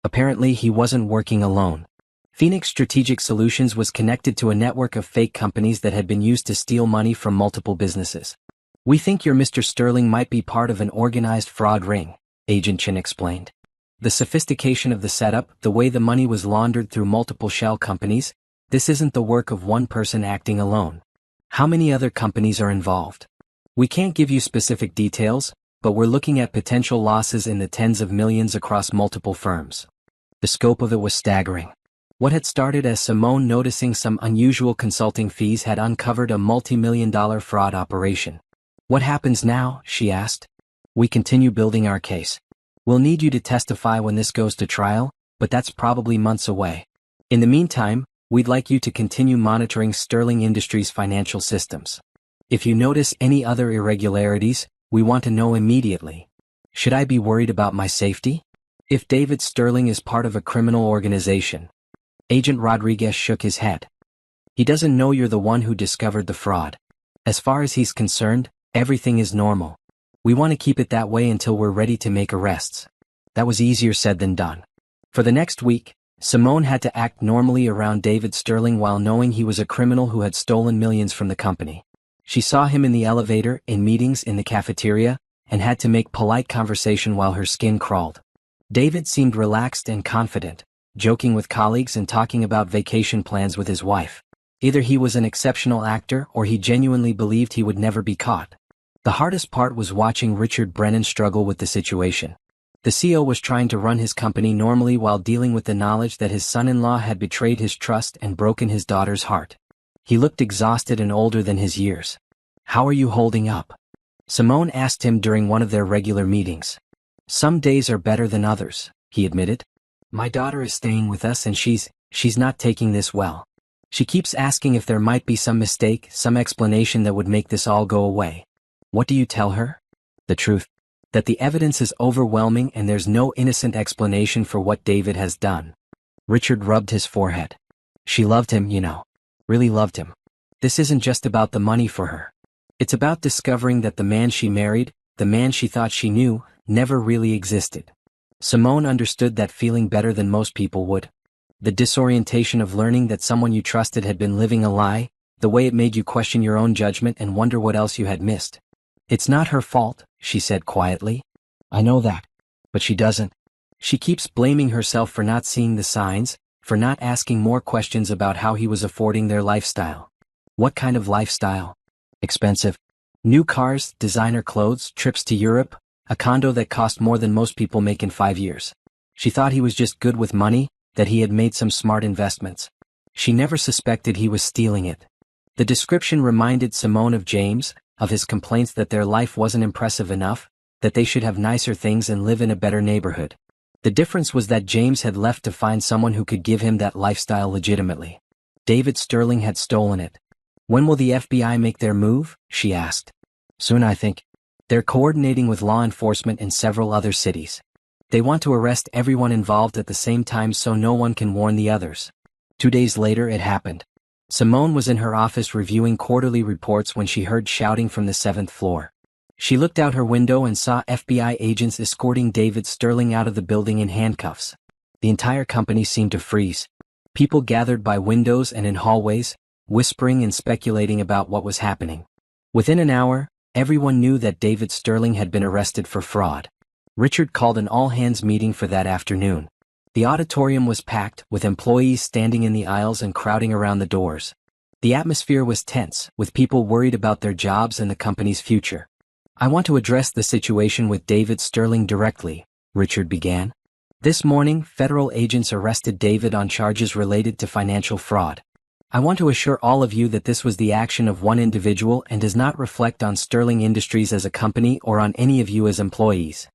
Speaker 1: Apparently he wasn't working alone. Phoenix Strategic Solutions was connected to a network of fake companies that had been used to steal money from multiple businesses. "We think your Mr. Sterling might be part of an organized fraud ring," Agent Chin explained. "The sophistication of the setup, the way the money was laundered through multiple shell companies, this isn't the work of one person acting alone. How many other companies are involved? We can't give you specific details, but we're looking at potential losses in the tens of millions across multiple firms." The scope of it was staggering. What had started as Simone noticing some unusual consulting fees had uncovered a multi-million-dollar fraud operation. "What happens now?" she asked. "We continue building our case. We'll need you to testify when this goes to trial, but that's probably months away. In the meantime, we'd like you to continue monitoring Sterling Industries' financial systems. If you notice any other irregularities, we want to know immediately. Should I be worried about my safety? If David Sterling is part of a criminal organization." Agent Rodriguez shook his head. "He doesn't know you're the one who discovered the fraud. As far as he's concerned, everything is normal. We want to keep it that way until we're ready to make arrests." That was easier said than done. For the next week, Simone had to act normally around David Sterling while knowing he was a criminal who had stolen millions from the company. She saw him in the elevator, in meetings, in the cafeteria, and had to make polite conversation while her skin crawled. David seemed relaxed and confident, joking with colleagues and talking about vacation plans with his wife. Either he was an exceptional actor or he genuinely believed he would never be caught. The hardest part was watching Richard Brennan struggle with the situation. The CEO was trying to run his company normally while dealing with the knowledge that his son-in-law had betrayed his trust and broken his daughter's heart. He looked exhausted and older than his years. "How are you holding up?" Simone asked him during one of their regular meetings. "Some days are better than others," he admitted. "My daughter is staying with us and she's not taking this well. She keeps asking if there might be some mistake, some explanation that would make this all go away." "What do you tell her?" "The truth. That the evidence is overwhelming and there's no innocent explanation for what David has done." Richard rubbed his forehead. "She loved him, you know. Really loved him. This isn't just about the money for her. It's about discovering that the man she married, the man she thought she knew, never really existed." Simone understood that feeling better than most people would. The disorientation of learning that someone you trusted had been living a lie, the way it made you question your own judgment and wonder what else you had missed. "It's not her fault," she said quietly. "I know that. But she doesn't. She keeps blaming herself for not seeing the signs, for not asking more questions about how he was affording their lifestyle." "What kind of lifestyle?" "Expensive. New cars, designer clothes, trips to Europe, a condo that cost more than most people make in 5 years. She thought he was just good with money, that he had made some smart investments. She never suspected he was stealing it." The description reminded Simone of James, of his complaints that their life wasn't impressive enough, that they should have nicer things and live in a better neighborhood. The difference was that James had left to find someone who could give him that lifestyle legitimately. David Sterling had stolen it. "When will the FBI make their move?" she asked. "Soon, I think. They're coordinating with law enforcement in several other cities. They want to arrest everyone involved at the same time so no one can warn the others." 2 days later it happened. Simone was in her office reviewing quarterly reports when she heard shouting from the 7th floor. She looked out her window and saw FBI agents escorting David Sterling out of the building in handcuffs. The entire company seemed to freeze. People gathered by windows and in hallways, whispering and speculating about what was happening. Within an hour, everyone knew that David Sterling had been arrested for fraud. Richard called an all-hands meeting for that afternoon. The auditorium was packed, with employees standing in the aisles and crowding around the doors. The atmosphere was tense, with people worried about their jobs and the company's future. "I want to address the situation with David Sterling directly," Richard began. "This morning, federal agents arrested David on charges related to financial fraud. I want to assure all of you that this was the action of one individual and does not reflect on Sterling Industries as a company or on any of you as employees."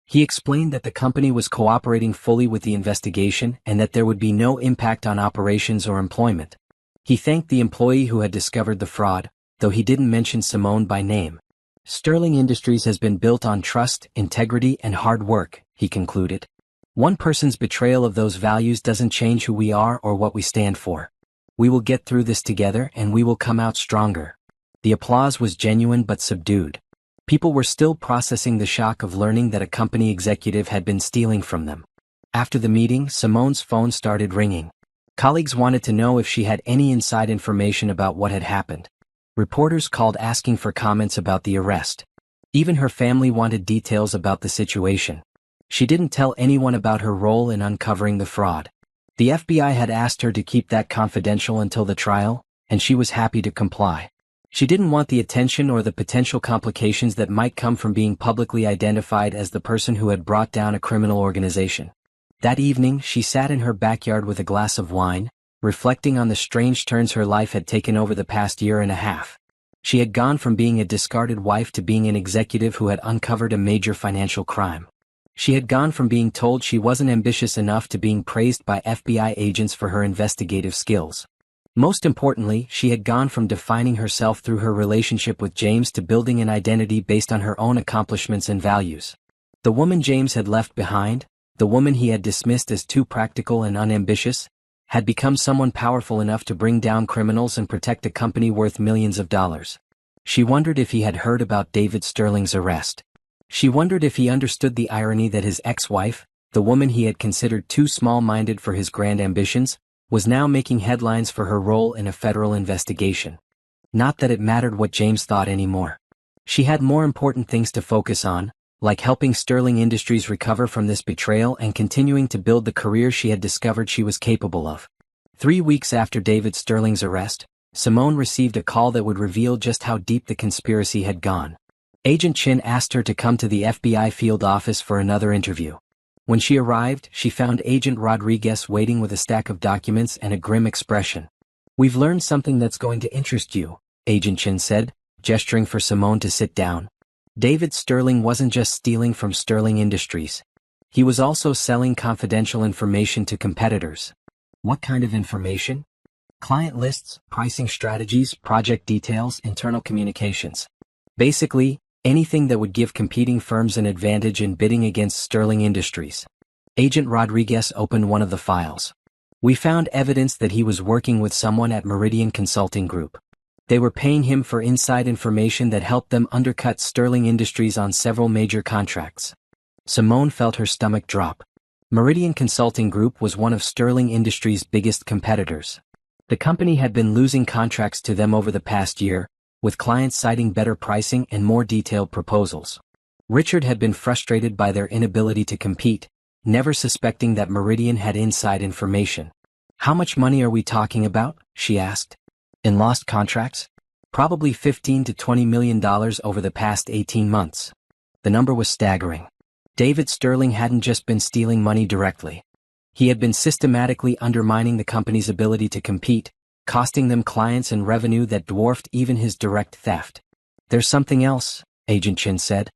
Speaker 1: He explained that the company was cooperating fully with the investigation and that there would be no impact on operations or employment. He thanked the employee who had discovered the fraud, though he didn't mention Simone by name. "Sterling Industries has been built on trust, integrity, and hard work," he concluded. "One person's betrayal of those values doesn't change who we are or what we stand for. We will get through this together and we will come out stronger." The applause was genuine but subdued. People were still processing the shock of learning that a company executive had been stealing from them. After the meeting, Simone's phone started ringing. Colleagues wanted to know if she had any inside information about what had happened. Reporters called asking for comments about the arrest. Even her family wanted details about the situation. She didn't tell anyone about her role in uncovering the fraud. The FBI had asked her to keep that confidential until the trial, and she was happy to comply. She didn't want the attention or the potential complications that might come from being publicly identified as the person who had brought down a criminal organization. That evening, she sat in her backyard with a glass of wine, reflecting on the strange turns her life had taken over the past year and a half. She had gone from being a discarded wife to being an executive who had uncovered a major financial crime. She had gone from being told she wasn't ambitious enough to being praised by FBI agents for her investigative skills. Most importantly, she had gone from defining herself through her relationship with James to building an identity based on her own accomplishments and values. The woman James had left behind, the woman he had dismissed as too practical and unambitious, had become someone powerful enough to bring down criminals and protect a company worth millions of dollars. She wondered if he had heard about David Sterling's arrest. She wondered if he understood the irony that his ex-wife, the woman he had considered too small-minded for his grand ambitions, was now making headlines for her role in a federal investigation. Not that it mattered what James thought anymore. She had more important things to focus on, like helping Sterling Industries recover from this betrayal and continuing to build the career she had discovered she was capable of. 3 weeks after David Sterling's arrest, Simone received a call that would reveal just how deep the conspiracy had gone. Agent Chin asked her to come to the FBI field office for another interview. When she arrived, she found Agent Rodriguez waiting with a stack of documents and a grim expression. "We've learned something that's going to interest you," Agent Chin said, gesturing for Simone to sit down. David Sterling wasn't just stealing from Sterling Industries. He was also selling confidential information to competitors. What kind of information? Client lists, pricing strategies, project details, internal communications. Basically, anything that would give competing firms an advantage in bidding against Sterling Industries. Agent Rodriguez opened one of the files. "We found evidence that he was working with someone at Meridian Consulting Group. They were paying him for inside information that helped them undercut Sterling Industries on several major contracts." Simone felt her stomach drop. Meridian Consulting Group was one of Sterling Industries' biggest competitors. The company had been losing contracts to them over the past year, with clients citing better pricing and more detailed proposals. Richard had been frustrated by their inability to compete, never suspecting that Meridian had inside information. "How much money are we talking about?" she asked. "In lost contracts? Probably $15 to $20 million over the past 18 months. The number was staggering. David Sterling hadn't just been stealing money directly. He had been systematically undermining the company's ability to compete, costing them clients and revenue that dwarfed even his direct theft. "There's something else," Agent Chin said.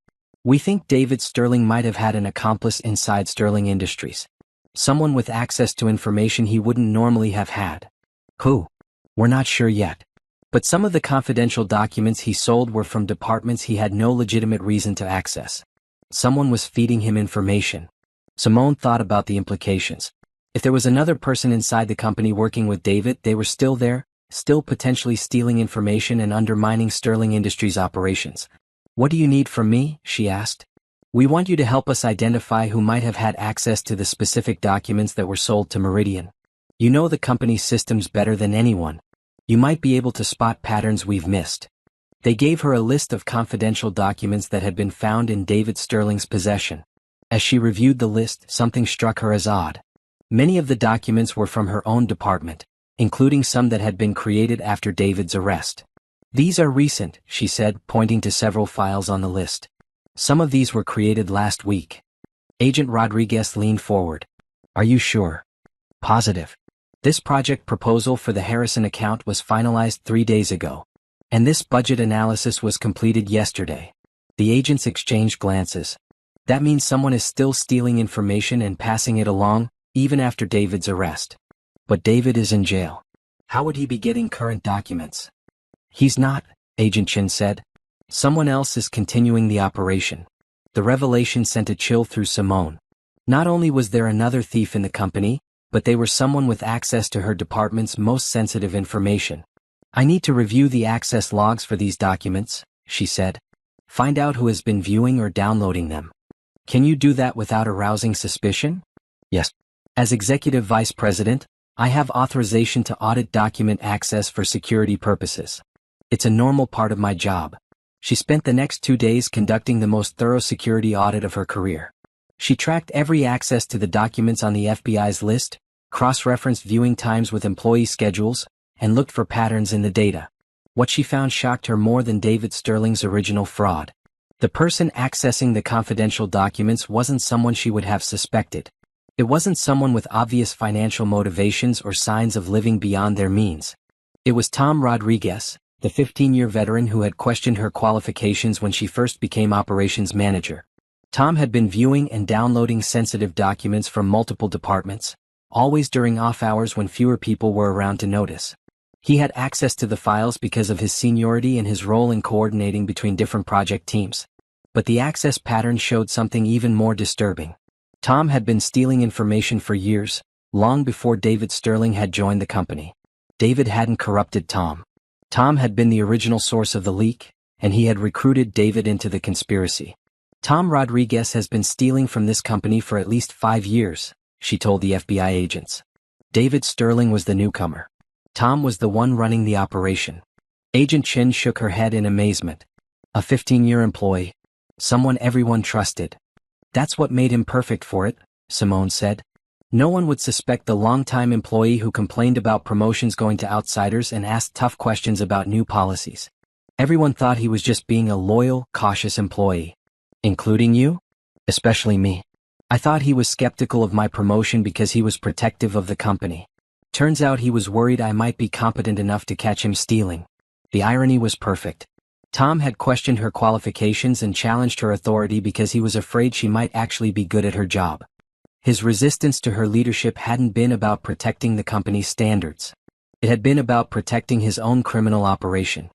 Speaker 1: "We think David Sterling might have had an accomplice inside Sterling Industries. Someone with access to information he wouldn't normally have had." "Who?" "We're not sure yet. But some of the confidential documents he sold were from departments he had no legitimate reason to access. Someone was feeding him information." Simone thought about the implications. If there was another person inside the company working with David, they were still there, still potentially stealing information and undermining Sterling Industries' operations. "What do you need from me?" she asked. "We want you to help us identify who might have had access to the specific documents that were sold to Meridian. You know the company's systems better than anyone. You might be able to spot patterns we've missed." They gave her a list of confidential documents that had been found in David Sterling's possession. As she reviewed the list, something struck her as odd. Many of the documents were from her own department, including some that had been created after David's arrest. "These are recent," she said, pointing to several files on the list. "Some of these were created last week." Agent Rodriguez leaned forward. "Are you sure?" "Positive. This project proposal for the Harrison account was finalized 3 days ago. And this budget analysis was completed yesterday." The agents exchanged glances. "That means someone is still stealing information and passing it along, even after David's arrest. But David is in jail. How would he be getting current documents?" "He's not," Agent Chin said. "Someone else is continuing the operation." The revelation sent a chill through Simone. Not only was there another thief in the company, but they were someone with access to her department's most sensitive information. "I need to review the access logs for these documents," she said. "Find out who has been viewing or downloading them." "Can you do that without arousing suspicion?" Yes. As Executive Vice President, I have authorization to audit document access for security purposes. It's a normal part of my job. She spent the next 2 days conducting the most thorough security audit of her career. She tracked every access to the documents on the FBI's list, cross-referenced viewing times with employee schedules, and looked for patterns in the data. What she found shocked her more than David Sterling's original fraud. The person accessing the confidential documents wasn't someone she would have suspected. It wasn't someone with obvious financial motivations or signs of living beyond their means. It was Tom Rodriguez, the 15-year veteran who had questioned her qualifications when she first became operations manager. Tom had been viewing and downloading sensitive documents from multiple departments, always during off hours when fewer people were around to notice. He had access to the files because of his seniority and his role in coordinating between different project teams. But the access pattern showed something even more disturbing. Tom had been stealing information for years, long before David Sterling had joined the company. David hadn't corrupted Tom. Tom had been the original source of the leak, and he had recruited David into the conspiracy. Tom Rodriguez has been stealing from this company for at least 5 years, she told the FBI agents. David Sterling was the newcomer. Tom was the one running the operation. Agent Chin shook her head in amazement. A 15-year employee. Someone everyone trusted. That's what made him perfect for it, Simone said. No one would suspect the longtime employee who complained about promotions going to outsiders and asked tough questions about new policies. Everyone thought he was just being a loyal, cautious employee. Including you? Especially me. I thought he was skeptical of my promotion because he was protective of the company. Turns out he was worried I might be competent enough to catch him stealing. The irony was perfect. Tom had questioned her qualifications and challenged her authority because he was afraid she might actually be good at her job. His resistance to her leadership hadn't been about protecting the company's standards. It had been about protecting his own criminal operation.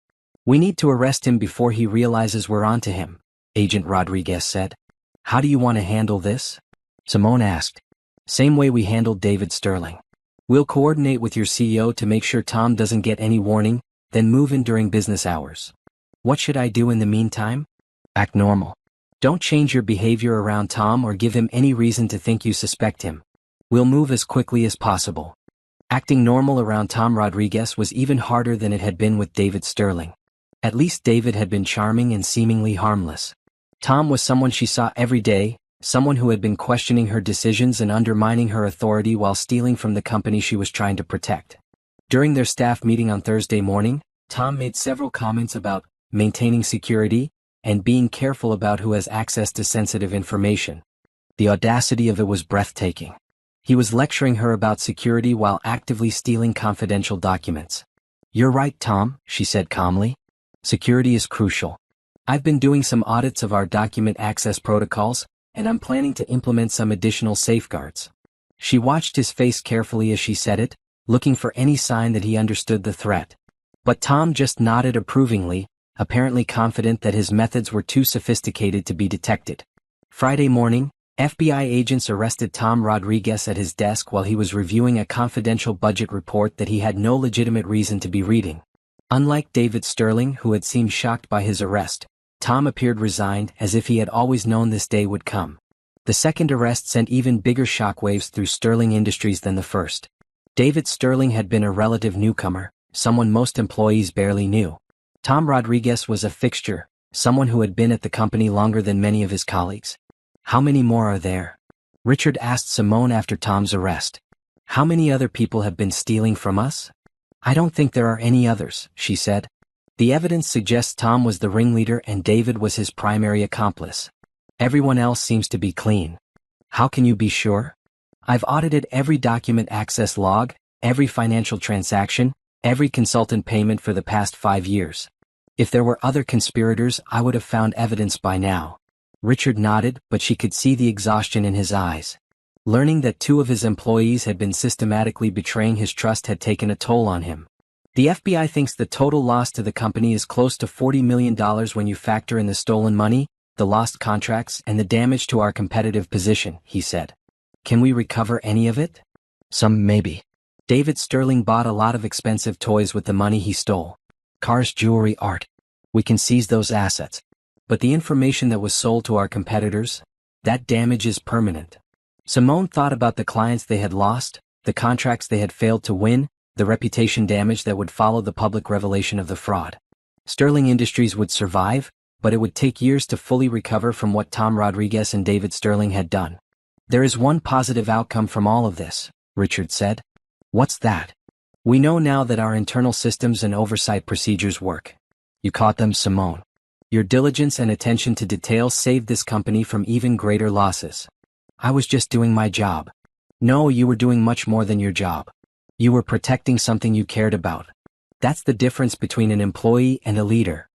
Speaker 1: We need to arrest him before he realizes we're onto him, Agent Rodriguez said. How do you want to handle this? Simone asked. Same way we handled David Sterling. We'll coordinate with your CEO to make sure Tom doesn't get any warning, then move in during business hours. What should I do in the meantime? Act normal. Don't change your behavior around Tom or give him any reason to think you suspect him. We'll move as quickly as possible. Acting normal around Tom Rodriguez was even harder than it had been with David Sterling. At least David had been charming and seemingly harmless. Tom was someone she saw every day, someone who had been questioning her decisions and undermining her authority while stealing from the company she was trying to protect. During their staff meeting on Thursday morning, Tom made several comments about maintaining security and being careful about who has access to sensitive information. The audacity of it was breathtaking. He was lecturing her about security while actively stealing confidential documents. You're right, Tom, she said calmly. Security is crucial. I've been doing some audits of our document access protocols, and I'm planning to implement some additional safeguards. She watched his face carefully as she said it, looking for any sign that he understood the threat. But Tom just nodded approvingly, apparently confident that his methods were too sophisticated to be detected. Friday morning, FBI agents arrested Tom Rodriguez at his desk while he was reviewing a confidential budget report that he had no legitimate reason to be reading. Unlike David Sterling, who had seemed shocked by his arrest, Tom appeared resigned, as if he had always known this day would come. The second arrest sent even bigger shockwaves through Sterling Industries than the first. David Sterling had been a relative newcomer, someone most employees barely knew. Tom Rodriguez was a fixture, someone who had been at the company longer than many of his colleagues. How many more are there? Richard asked Simone after Tom's arrest. How many other people have been stealing from us? I don't think there are any others, she said. The evidence suggests Tom was the ringleader and David was his primary accomplice. Everyone else seems to be clean. How can you be sure? I've audited every document access log, every financial transaction, every consultant payment for the past 5 years. If there were other conspirators, I would have found evidence by now. Richard nodded, but she could see the exhaustion in his eyes. Learning that 2 of his employees had been systematically betraying his trust had taken a toll on him. The FBI thinks the total loss to the company is close to $40 million when you factor in the stolen money, the lost contracts, and the damage to our competitive position, he said. Can we recover any of it? Some maybe. David Sterling bought a lot of expensive toys with the money he stole. Cars, jewelry, art. We can seize those assets. But the information that was sold to our competitors, that damage is permanent. Simone thought about the clients they had lost, the contracts they had failed to win, the reputation damage that would follow the public revelation of the fraud. Sterling Industries would survive, but it would take years to fully recover from what Tom Rodriguez and David Sterling had done. There is one positive outcome from all of this, Richard said. What's that? We know now that our internal systems and oversight procedures work. You caught them, Simone. Your diligence and attention to detail saved this company from even greater losses. I was just doing my job. No, you were doing much more than your job. You were protecting something you cared about. That's the difference between an employee and a leader.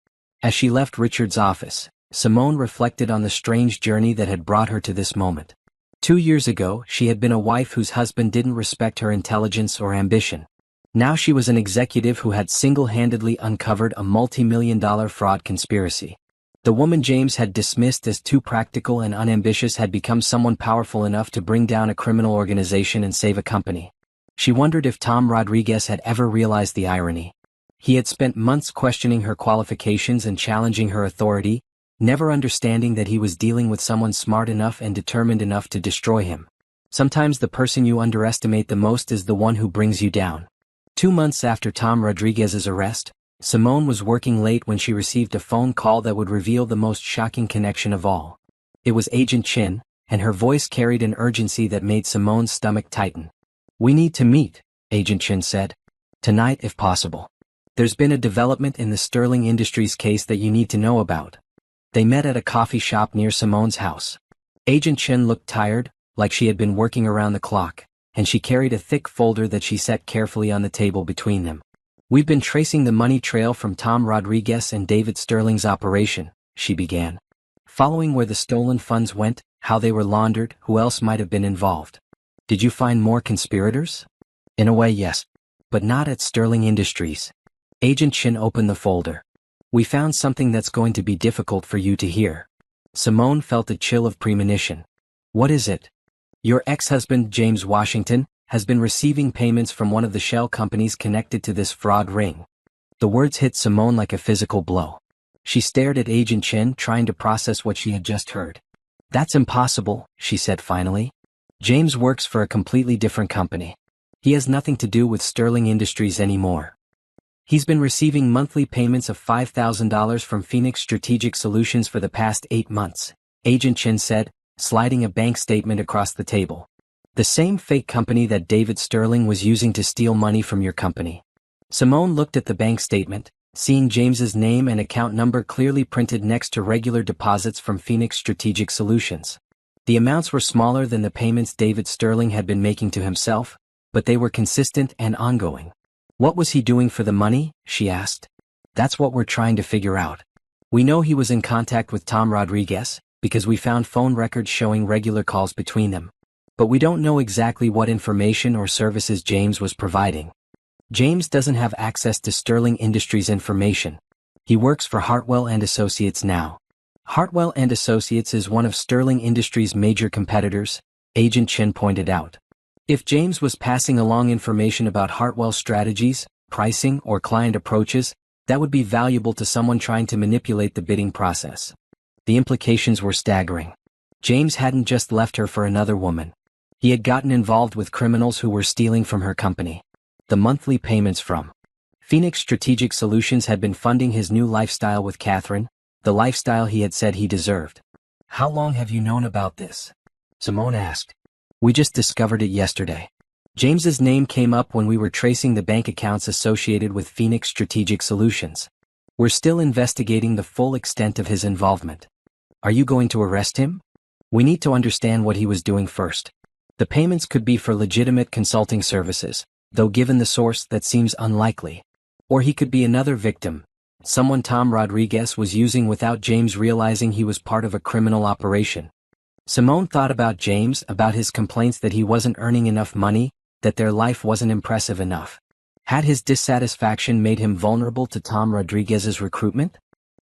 Speaker 1: As she left Richard's office, Simone reflected on the strange journey that had brought her to this moment. 2 years ago, she had been a wife whose husband didn't respect her intelligence or ambition. Now she was an executive who had single-handedly uncovered a multi-million-dollar fraud conspiracy. The woman James had dismissed as too practical and unambitious had become someone powerful enough to bring down a criminal organization and save a company. She wondered if Tom Rodriguez had ever realized the irony. He had spent months questioning her qualifications and challenging her authority, never understanding that he was dealing with someone smart enough and determined enough to destroy him. Sometimes the person you underestimate the most is the one who brings you down. 2 months after Tom Rodriguez's arrest, Simone was working late when she received a phone call that would reveal the most shocking connection of all. It was Agent Chin, and her voice carried an urgency that made Simone's stomach tighten. "We need to meet," Agent Chin said. "Tonight if possible. There's been a development in the Sterling Industries case that you need to know about." They met at a coffee shop near Simone's house. Agent Chin looked tired, like she had been working around the clock, and she carried a thick folder that she set carefully on the table between them. "We've been tracing the money trail from Tom Rodriguez and David Sterling's operation," she began. "Following where the stolen funds went, how they were laundered, who else might have been involved. Did you find more conspirators?" "In a way, yes. But not at Sterling Industries." Agent Chin opened the folder. "We found something that's going to be difficult for you to hear." Simone felt a chill of premonition. "What is it?" "Your ex-husband, James Washington, has been receiving payments from one of the shell companies connected to this fraud ring." The words hit Simone like a physical blow. She stared at Agent Chin, trying to process what she had just heard. "That's impossible," she said finally. "James works for a completely different company. He has nothing to do with Sterling Industries anymore. He's been receiving monthly payments of $5,000 from Phoenix Strategic Solutions for the past 8 months, Agent Chin said, sliding a bank statement across the table. "The same fake company that David Sterling was using to steal money from your company." Simone looked at the bank statement, seeing James's name and account number clearly printed next to regular deposits from Phoenix Strategic Solutions. The amounts were smaller than the payments David Sterling had been making to himself, but they were consistent and ongoing. "What was he doing for the money?" she asked. "That's what we're trying to figure out. We know he was in contact with Tom Rodriguez, because we found phone records showing regular calls between them. But we don't know exactly what information or services James was providing. James doesn't have access to Sterling Industries information. He works for Hartwell and Associates now. Hartwell and Associates is one of Sterling Industries' major competitors," Agent Chin pointed out. "If James was passing along information about Hartwell's strategies, pricing, or client approaches, that would be valuable to someone trying to manipulate the bidding process." The implications were staggering. James hadn't just left her for another woman. He had gotten involved with criminals who were stealing from her company. The monthly payments from Phoenix Strategic Solutions had been funding his new lifestyle with Catherine, the lifestyle he had said he deserved. "How long have you known about this?" Simone asked. "We just discovered it yesterday. James's name came up when we were tracing the bank accounts associated with Phoenix Strategic Solutions. We're still investigating the full extent of his involvement." "Are you going to arrest him?" "We need to understand what he was doing first. The payments could be for legitimate consulting services, though given the source that seems unlikely. Or he could be another victim, someone Tom Rodriguez was using without James realizing he was part of a criminal operation." Simone thought about James, about his complaints that he wasn't earning enough money, that their life wasn't impressive enough. Had his dissatisfaction made him vulnerable to Tom Rodriguez's recruitment?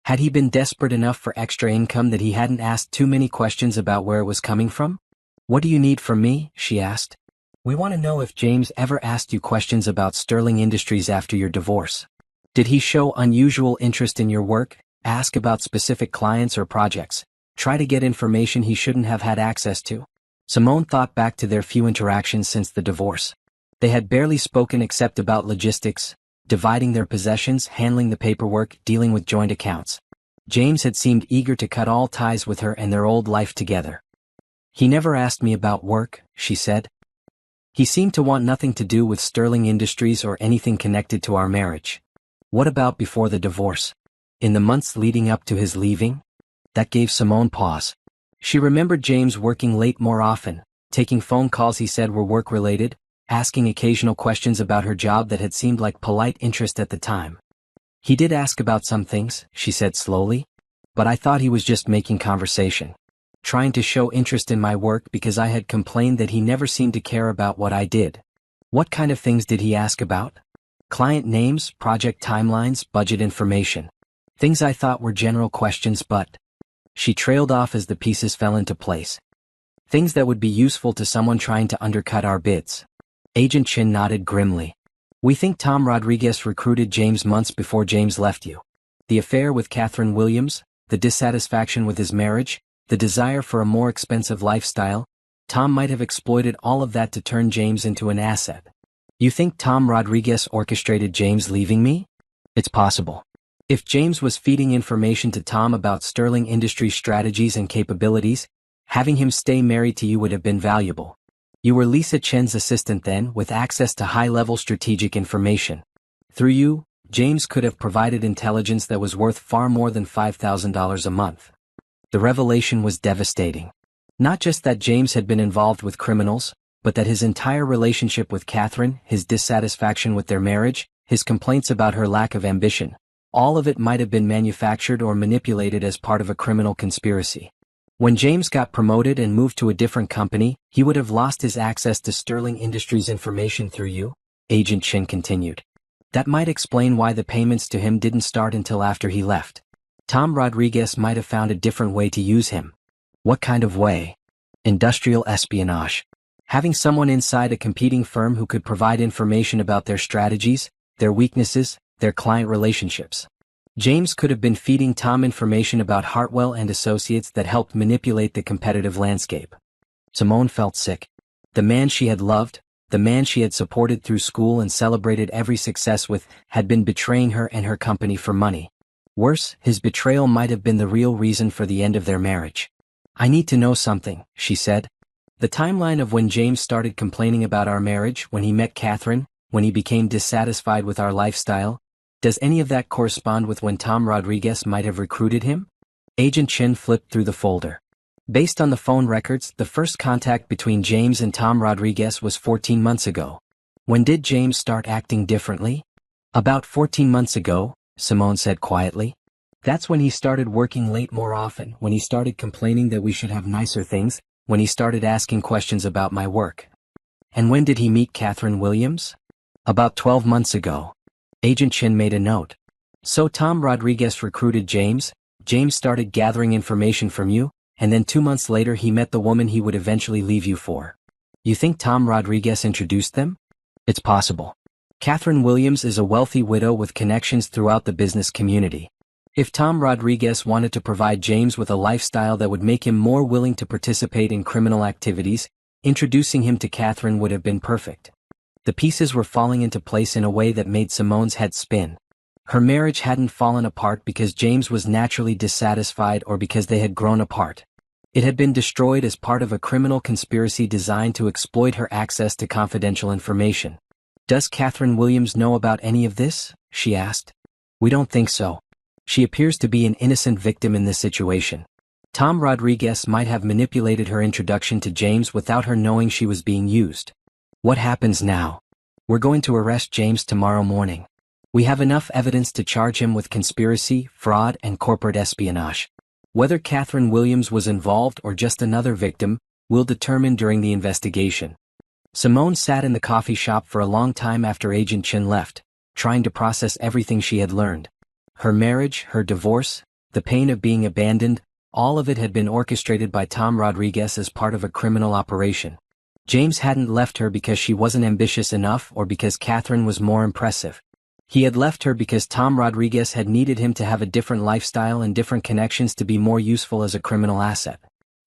Speaker 1: Had he been desperate enough for extra income that he hadn't asked too many questions about where it was coming from? "What do you need from me?" she asked. "We want to know if James ever asked you questions about Sterling Industries after your divorce. Did he show unusual interest in your work, ask about specific clients or projects, try to get information he shouldn't have had access to?" Simone thought back to their few interactions since the divorce. They had barely spoken except about logistics, dividing their possessions, handling the paperwork, dealing with joint accounts. James had seemed eager to cut all ties with her and their old life together. "He never asked me about work," she said. "He seemed to want nothing to do with Sterling Industries or anything connected to our marriage." What about before the divorce? In the months leading up to his leaving? That gave Simone pause. She remembered James working late more often, taking phone calls he said were work-related, asking occasional questions about her job that had seemed like polite interest at the time. "He did ask about some things," she said slowly, "but I thought he was just making conversation, trying to show interest in my work because I had complained that he never seemed to care about what I did." "What kind of things did he ask about?" "Client names, project timelines, budget information. Things I thought were general questions but—" She trailed off as the pieces fell into place. "Things that would be useful to someone trying to undercut our bids." Agent Chin nodded grimly. "We think Tom Rodriguez recruited James months before James left you. The affair with Catherine Williams, the dissatisfaction with his marriage, the desire for a more expensive lifestyle, Tom might have exploited all of that to turn James into an asset." "You think Tom Rodriguez orchestrated James leaving me?" "It's possible. If James was feeding information to Tom about Sterling Industries' strategies and capabilities, having him stay married to you would have been valuable. You were Lisa Chen's assistant then, with access to high-level strategic information. Through you, James could have provided intelligence that was worth far more than $5,000 a month." The revelation was devastating. Not just that James had been involved with criminals, but that his entire relationship with Catherine, his dissatisfaction with their marriage, his complaints about her lack of ambition, all of it might have been manufactured or manipulated as part of a criminal conspiracy. When James got promoted and moved to a different company, he would have lost his access to Sterling Industries information through you, Agent Chin continued. That might explain why the payments to him didn't start until after he left. Tom Rodriguez might have found a different way to use him. What kind of way? Industrial espionage. Having someone inside a competing firm who could provide information about their strategies, their weaknesses, their client relationships. James could have been feeding Tom information about Hartwell and Associates that helped manipulate the competitive landscape. Simone felt sick. The man she had loved, the man she had supported through school and celebrated every success with, had been betraying her and her company for money. Worse, his betrayal might have been the real reason for the end of their marriage. "I need to know something," she said. "The timeline of when James started complaining about our marriage, when he met Catherine, when he became dissatisfied with our lifestyle, does any of that correspond with when Tom Rodriguez might have recruited him?" Agent Chin flipped through the folder. Based on the phone records, the first contact between James and Tom Rodriguez was 14 months ago. When did James start acting differently? "About 14 months ago," Simone said quietly. "That's when he started working late more often, when he started complaining that we should have nicer things, when he started asking questions about my work." "And when did he meet Catherine Williams?" "About 12 months ago." Agent Chin made a note. "So Tom Rodriguez recruited James, James started gathering information from you, and then 2 months later he met the woman he would eventually leave you for. You think Tom Rodriguez introduced them?" "It's possible. Catherine Williams is a wealthy widow with connections throughout the business community. If Tom Rodriguez wanted to provide James with a lifestyle that would make him more willing to participate in criminal activities, introducing him to Catherine would have been perfect." The pieces were falling into place in a way that made Simone's head spin. Her marriage hadn't fallen apart because James was naturally dissatisfied or because they had grown apart. It had been destroyed as part of a criminal conspiracy designed to exploit her access to confidential information. "Does Catherine Williams know about any of this?" she asked. "We don't think so. She appears to be an innocent victim in this situation. Tom Rodriguez might have manipulated her introduction to James without her knowing she was being used." "What happens now?" "We're going to arrest James tomorrow morning. We have enough evidence to charge him with conspiracy, fraud, and corporate espionage. Whether Catherine Williams was involved or just another victim, we'll determine during the investigation." Simone sat in the coffee shop for a long time after Agent Chin left, trying to process everything she had learned. Her marriage, her divorce, the pain of being abandoned, all of it had been orchestrated by Tom Rodriguez as part of a criminal operation. James hadn't left her because she wasn't ambitious enough or because Catherine was more impressive. He had left her because Tom Rodriguez had needed him to have a different lifestyle and different connections to be more useful as a criminal asset.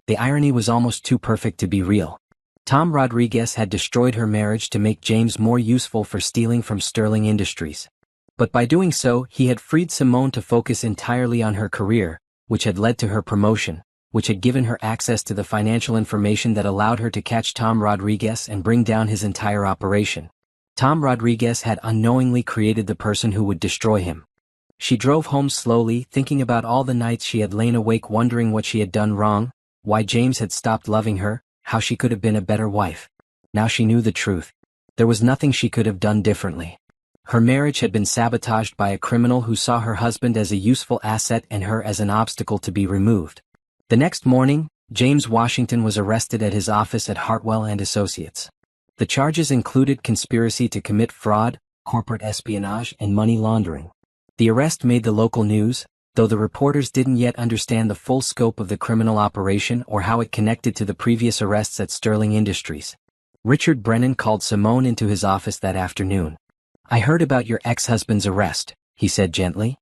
Speaker 1: The irony was almost too perfect to be real. Tom Rodriguez had destroyed her marriage to make James more useful for stealing from Sterling Industries. But by doing so, he had freed Simone to focus entirely on her career, which had led to her promotion, which had given her access to the financial information that allowed her to catch Tom Rodriguez and bring down his entire operation. Tom Rodriguez had unknowingly created the person who would destroy him. She drove home slowly, thinking about all the nights she had lain awake wondering what she had done wrong, why James had stopped loving her, how she could have been a better wife. Now she knew the truth. There was nothing she could have done differently. Her marriage had been sabotaged by a criminal who saw her husband as a useful asset and her as an obstacle to be removed. The next morning, James Washington was arrested at his office at Hartwell and Associates. The charges included conspiracy to commit fraud, corporate espionage, and money laundering. The arrest made the local news, though the reporters didn't yet understand the full scope of the criminal operation or how it connected to the previous arrests at Sterling Industries. Richard Brennan called Simone into his office that afternoon. "I heard about your ex-husband's arrest," he said gently.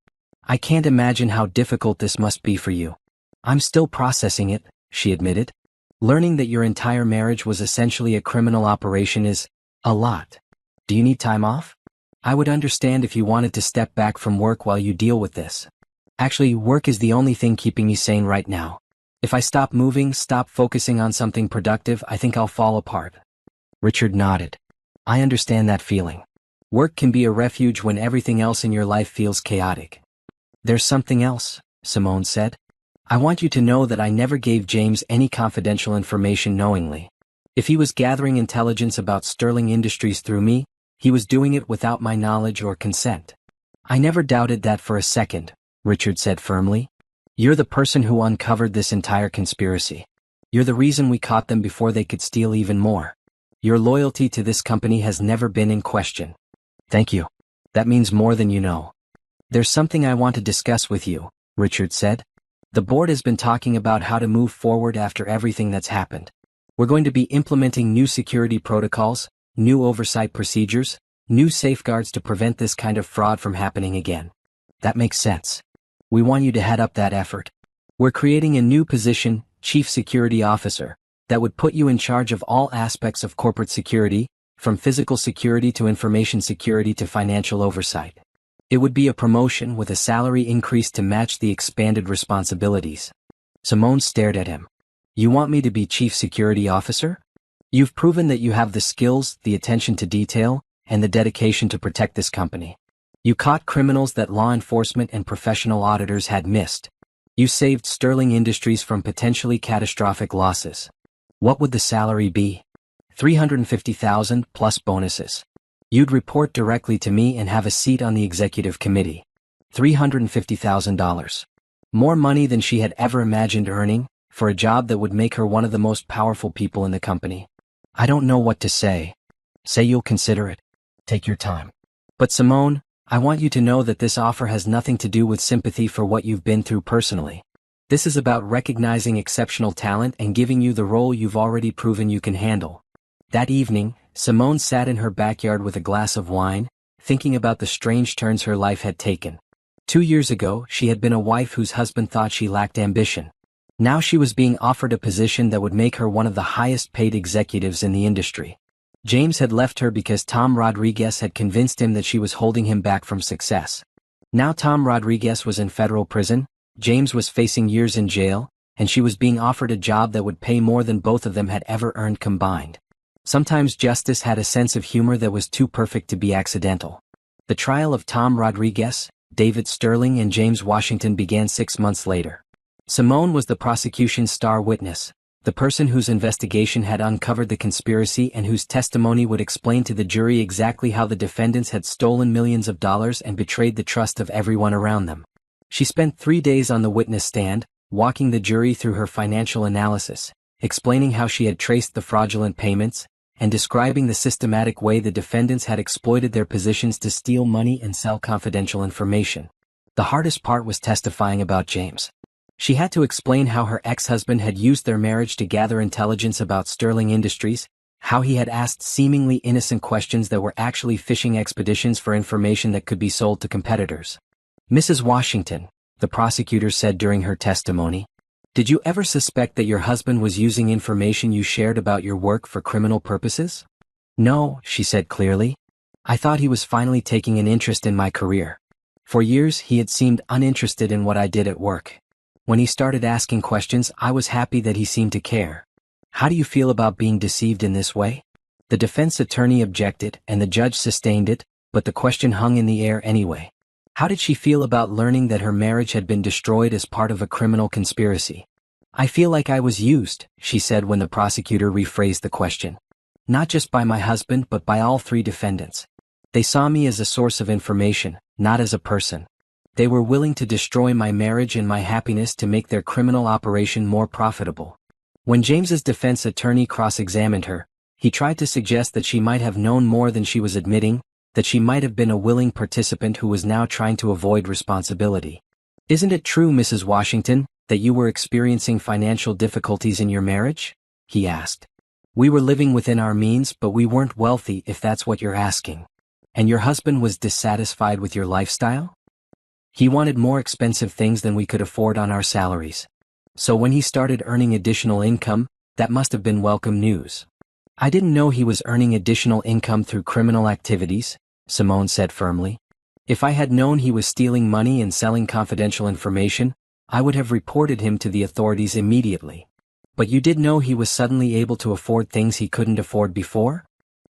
Speaker 1: "I can't imagine how difficult this must be for you." "I'm still processing it," she admitted. "Learning that your entire marriage was essentially a criminal operation is a lot. Do you need time off? I would understand if you wanted to step back from work while you deal with this. Actually, work is the only thing keeping me sane right now. If I stop moving, stop focusing on something productive, I think I'll fall apart." Richard nodded. "I understand that feeling. Work can be a refuge when everything else in your life feels chaotic." "There's something else," Simone said. "I want you to know that I never gave James any confidential information knowingly. If he was gathering intelligence about Sterling Industries through me, he was doing it without my knowledge or consent." "I never doubted that for a second," Richard said firmly. "You're the person who uncovered this entire conspiracy. You're the reason we caught them before they could steal even more. Your loyalty to this company has never been in question." "Thank you. That means more than you know." "There's something I want to discuss with you," Richard said. "The board has been talking about how to move forward after everything that's happened. We're going to be implementing new security protocols, new oversight procedures, new safeguards to prevent this kind of fraud from happening again." "That makes sense. We want you to head up that effort. We're creating a new position, Chief Security Officer, that would put you in charge of all aspects of corporate security, from physical security to information security to financial oversight. It would be a promotion with a salary increase to match the expanded responsibilities." Simone stared at him. "You want me to be Chief Security Officer? You've proven that you have the skills, the attention to detail, and the dedication to protect this company. You caught criminals that law enforcement and professional auditors had missed. You saved Sterling Industries from potentially catastrophic losses. What would the salary be? $350,000 plus bonuses. You'd report directly to me and have a seat on the executive committee. $350,000. More money than she had ever imagined earning, for a job that would make her one of the most powerful people in the company. "I don't know what to say." "Say you'll consider it. Take your time." "But Simone, I want you to know that this offer has nothing to do with sympathy for what you've been through personally. This is about recognizing exceptional talent and giving you the role you've already proven you can handle." That evening, Simone sat in her backyard with a glass of wine, thinking about the strange turns her life had taken. 2 years ago, she had been a wife whose husband thought she lacked ambition. Now she was being offered a position that would make her one of the highest-paid executives in the industry. James had left her because Tom Rodriguez had convinced him that she was holding him back from success. Now Tom Rodriguez was in federal prison, James was facing years in jail, and she was being offered a job that would pay more than both of them had ever earned combined. Sometimes justice had a sense of humor that was too perfect to be accidental. The trial of Tom Rodriguez, David Sterling, and James Washington began 6 months later. Simone was the prosecution's star witness, the person whose investigation had uncovered the conspiracy and whose testimony would explain to the jury exactly how the defendants had stolen millions of dollars and betrayed the trust of everyone around them. She spent 3 days on the witness stand, walking the jury through her financial analysis, explaining how she had traced the fraudulent payments, and describing the systematic way the defendants had exploited their positions to steal money and sell confidential information. The hardest part was testifying about James. She had to explain how her ex-husband had used their marriage to gather intelligence about Sterling Industries, how he had asked seemingly innocent questions that were actually fishing expeditions for information that could be sold to competitors. "Mrs. Washington," the prosecutor said during her testimony, Did you ever suspect that your husband was using information you shared about your work for criminal purposes? No, she said clearly. I thought he was finally taking an interest in my career. For years he had seemed uninterested in what I did at work. When he started asking questions, I was happy that he seemed to care. How do you feel about being deceived in this way? The defense attorney objected, and the judge sustained it, but the question hung in the air anyway. How did she feel about learning that her marriage had been destroyed as part of a criminal conspiracy? I feel like I was used, she said when the prosecutor rephrased the question. Not just by my husband but by all three defendants. They saw me as a source of information, not as a person. They were willing to destroy my marriage and my happiness to make their criminal operation more profitable. When James's defense attorney cross-examined her, he tried to suggest that she might have known more than she was admitting, that she might have been a willing participant who was now trying to avoid responsibility. Isn't it true, Mrs. Washington, that you were experiencing financial difficulties in your marriage? He asked. We were living within our means, but we weren't wealthy, if that's what you're asking. And your husband was dissatisfied with your lifestyle? He wanted more expensive things than we could afford on our salaries. So when he started earning additional income, that must have been welcome news. I didn't know he was earning additional income through criminal activities, Simone said firmly. If I had known he was stealing money and selling confidential information, I would have reported him to the authorities immediately. But you did know he was suddenly able to afford things he couldn't afford before?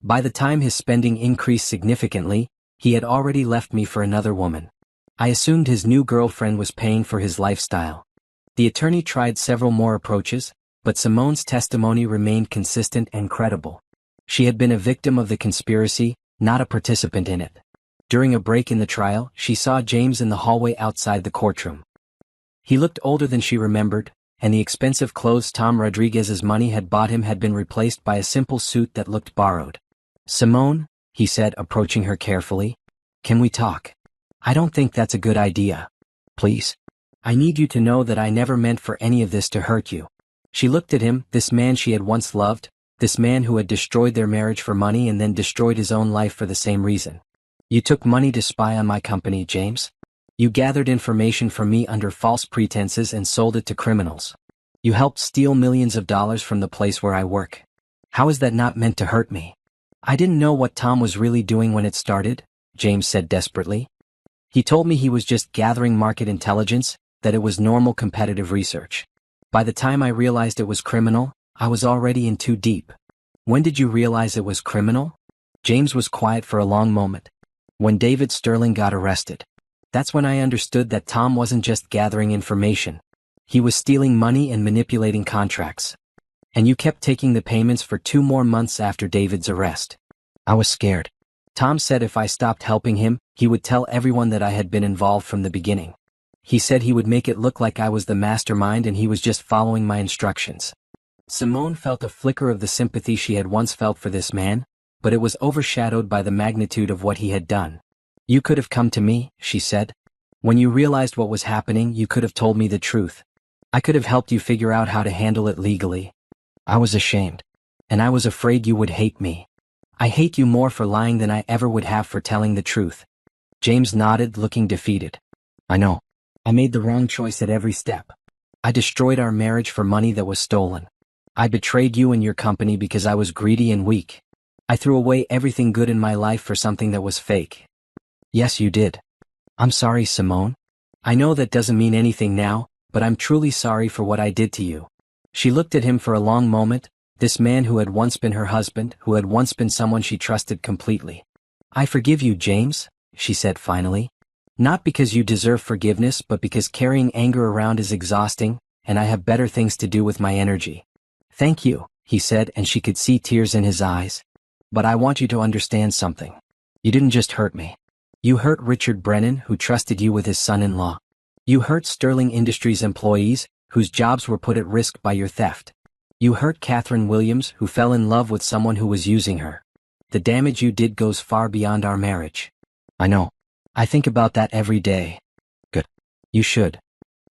Speaker 1: By the time his spending increased significantly, he had already left me for another woman. I assumed his new girlfriend was paying for his lifestyle. The attorney tried several more approaches, but Simone's testimony remained consistent and credible. She had been a victim of the conspiracy, not a participant in it. During a break in the trial, she saw James in the hallway outside the courtroom. He looked older than she remembered, and the expensive clothes Tom Rodriguez's money had bought him had been replaced by a simple suit that looked borrowed. Simone, he said, approaching her carefully, can we talk? I don't think that's a good idea. Please. I need you to know that I never meant for any of this to hurt you. She looked at him, this man she had once loved, this man who had destroyed their marriage for money and then destroyed his own life for the same reason. You took money to spy on my company, James. You gathered information from me under false pretenses and sold it to criminals. You helped steal millions of dollars from the place where I work. How is that not meant to hurt me? I didn't know what Tom was really doing when it started, James said desperately. He told me he was just gathering market intelligence, that it was normal competitive research. By the time I realized it was criminal, I was already in too deep. When did you realize it was criminal? James was quiet for a long moment. When David Sterling got arrested. That's when I understood that Tom wasn't just gathering information. He was stealing money and manipulating contracts. And you kept taking the payments for 2 more months after David's arrest. I was scared. Tom said if I stopped helping him, he would tell everyone that I had been involved from the beginning. He said he would make it look like I was the mastermind and he was just following my instructions. Simone felt a flicker of the sympathy she had once felt for this man, but it was overshadowed by the magnitude of what he had done. You could have come to me, she said. When you realized what was happening, you could have told me the truth. I could have helped you figure out how to handle it legally. I was ashamed. And I was afraid you would hate me. I hate you more for lying than I ever would have for telling the truth. James nodded, looking defeated. I know. I made the wrong choice at every step. I destroyed our marriage for money that was stolen. I betrayed you and your company because I was greedy and weak. I threw away everything good in my life for something that was fake. Yes, you did. I'm sorry, Simone. I know that doesn't mean anything now, but I'm truly sorry for what I did to you. She looked at him for a long moment, this man who had once been her husband, who had once been someone she trusted completely. I forgive you, James, she said finally. Not because you deserve forgiveness, but because carrying anger around is exhausting, and I have better things to do with my energy. Thank you, he said, and she could see tears in his eyes. But I want you to understand something. You didn't just hurt me. You hurt Richard Brennan, who trusted you with his son-in-law. You hurt Sterling Industries employees, whose jobs were put at risk by your theft. You hurt Catherine Williams, who fell in love with someone who was using her. The damage you did goes far beyond our marriage. I know. I think about that every day. Good. You should.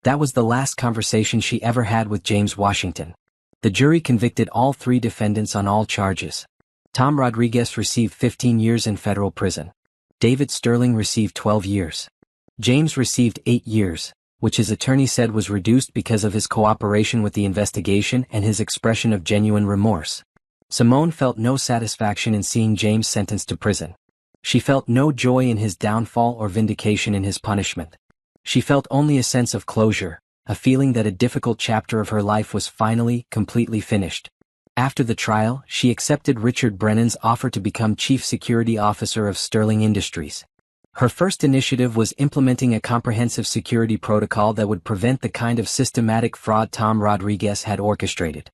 Speaker 1: That was the last conversation she ever had with James Washington. The jury convicted all 3 defendants on all charges. Tom Rodriguez received 15 years in federal prison. David Sterling received 12 years. James received 8 years. which his attorney said was reduced because of his cooperation with the investigation and his expression of genuine remorse. Simone felt no satisfaction in seeing James sentenced to prison. She felt no joy in his downfall or vindication in his punishment. She felt only a sense of closure, a feeling that a difficult chapter of her life was finally, completely finished. After the trial, she accepted Richard Brennan's offer to become Chief Security Officer of Sterling Industries. Her first initiative was implementing a comprehensive security protocol that would prevent the kind of systematic fraud Tom Rodriguez had orchestrated.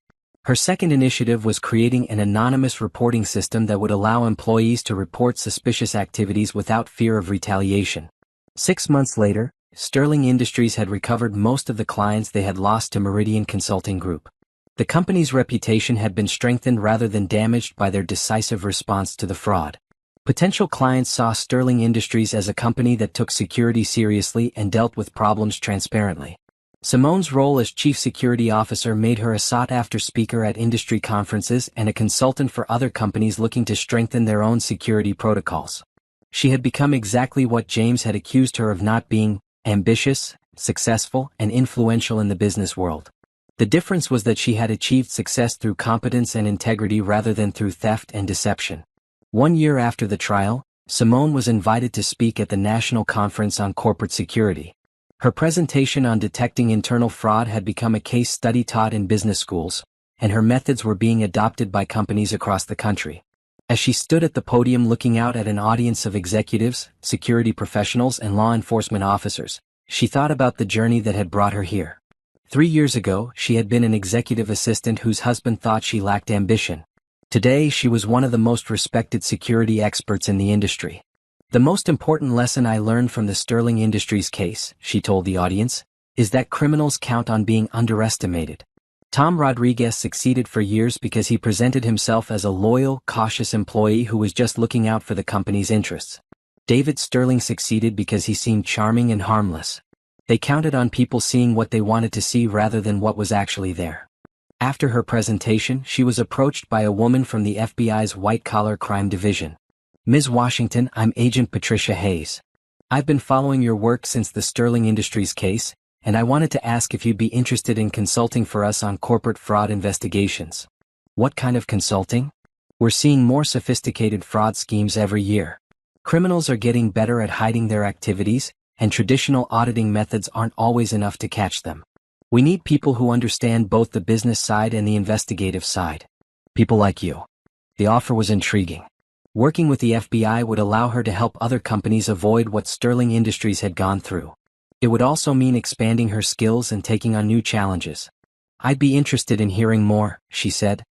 Speaker 1: Her second initiative was creating an anonymous reporting system that would allow employees to report suspicious activities without fear of retaliation. 6 months later, Sterling Industries had recovered most of the clients they had lost to Meridian Consulting Group. The company's reputation had been strengthened rather than damaged by their decisive response to the fraud. Potential clients saw Sterling Industries as a company that took security seriously and dealt with problems transparently. Simone's role as Chief Security Officer made her a sought-after speaker at industry conferences and a consultant for other companies looking to strengthen their own security protocols. She had become exactly what James had accused her of not being: ambitious, successful, and influential in the business world. The difference was that she had achieved success through competence and integrity rather than through theft and deception. 1 year after the trial, Simone was invited to speak at the National Conference on Corporate Security. Her presentation on detecting internal fraud had become a case study taught in business schools, and her methods were being adopted by companies across the country. As she stood at the podium looking out at an audience of executives, security professionals, and law enforcement officers, she thought about the journey that had brought her here. 3 years ago, she had been an executive assistant whose husband thought she lacked ambition. Today, she was one of the most respected security experts in the industry. The most important lesson I learned from the Sterling Industries case, she told the audience, is that criminals count on being underestimated. Tom Rodriguez succeeded for years because he presented himself as a loyal, cautious employee who was just looking out for the company's interests. David Sterling succeeded because he seemed charming and harmless. They counted on people seeing what they wanted to see rather than what was actually there. After her presentation, she was approached by a woman from the FBI's white-collar crime division. "Ms. Washington, I'm Agent Patricia Hayes. I've been following your work since the Sterling Industries case, and I wanted to ask if you'd be interested in consulting for us on corporate fraud investigations." "What kind of consulting?" "We're seeing more sophisticated fraud schemes every year. Criminals are getting better at hiding their activities, and traditional auditing methods aren't always enough to catch them. We need people who understand both the business side and the investigative side. People like you." The offer was intriguing. Working with the FBI would allow her to help other companies avoid what Sterling Industries had gone through. It would also mean expanding her skills and taking on new challenges. "I'd be interested in hearing more," she said.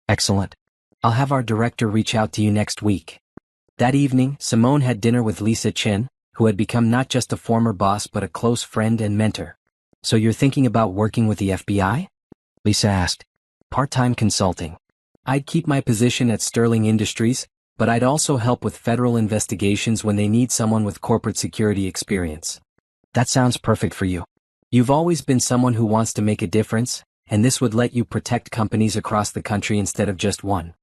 Speaker 1: "Excellent. I'll have our director reach out to you next week." That evening, Simone had dinner with Lisa Chin, who had become not just a former boss but a close friend and mentor. "So you're thinking about working with the FBI?" Lisa asked. "Part-time consulting. I'd keep my position at Sterling Industries, but I'd also help with federal investigations when they need someone with corporate security experience." "That sounds perfect for you. You've always been someone who wants to make a difference, and this would let you protect companies across the country instead of just one."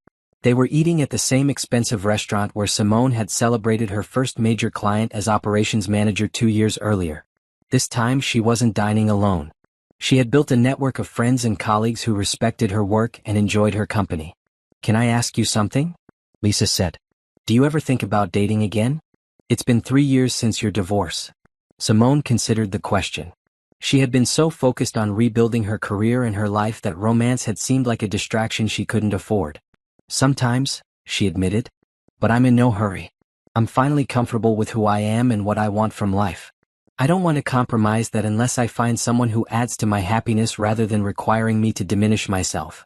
Speaker 1: They were eating at the same expensive restaurant where Simone had celebrated her first major client as operations manager 2 years earlier. This time she wasn't dining alone. She had built a network of friends and colleagues who respected her work and enjoyed her company. "Can I ask you something?" Lisa said. "Do you ever think about dating again? It's been 3 years since your divorce." Simone considered the question. She had been so focused on rebuilding her career and her life that romance had seemed like a distraction she couldn't afford. "Sometimes," she admitted, "but I'm in no hurry. I'm finally comfortable with who I am and what I want from life. I don't want to compromise that unless I find someone who adds to my happiness rather than requiring me to diminish myself."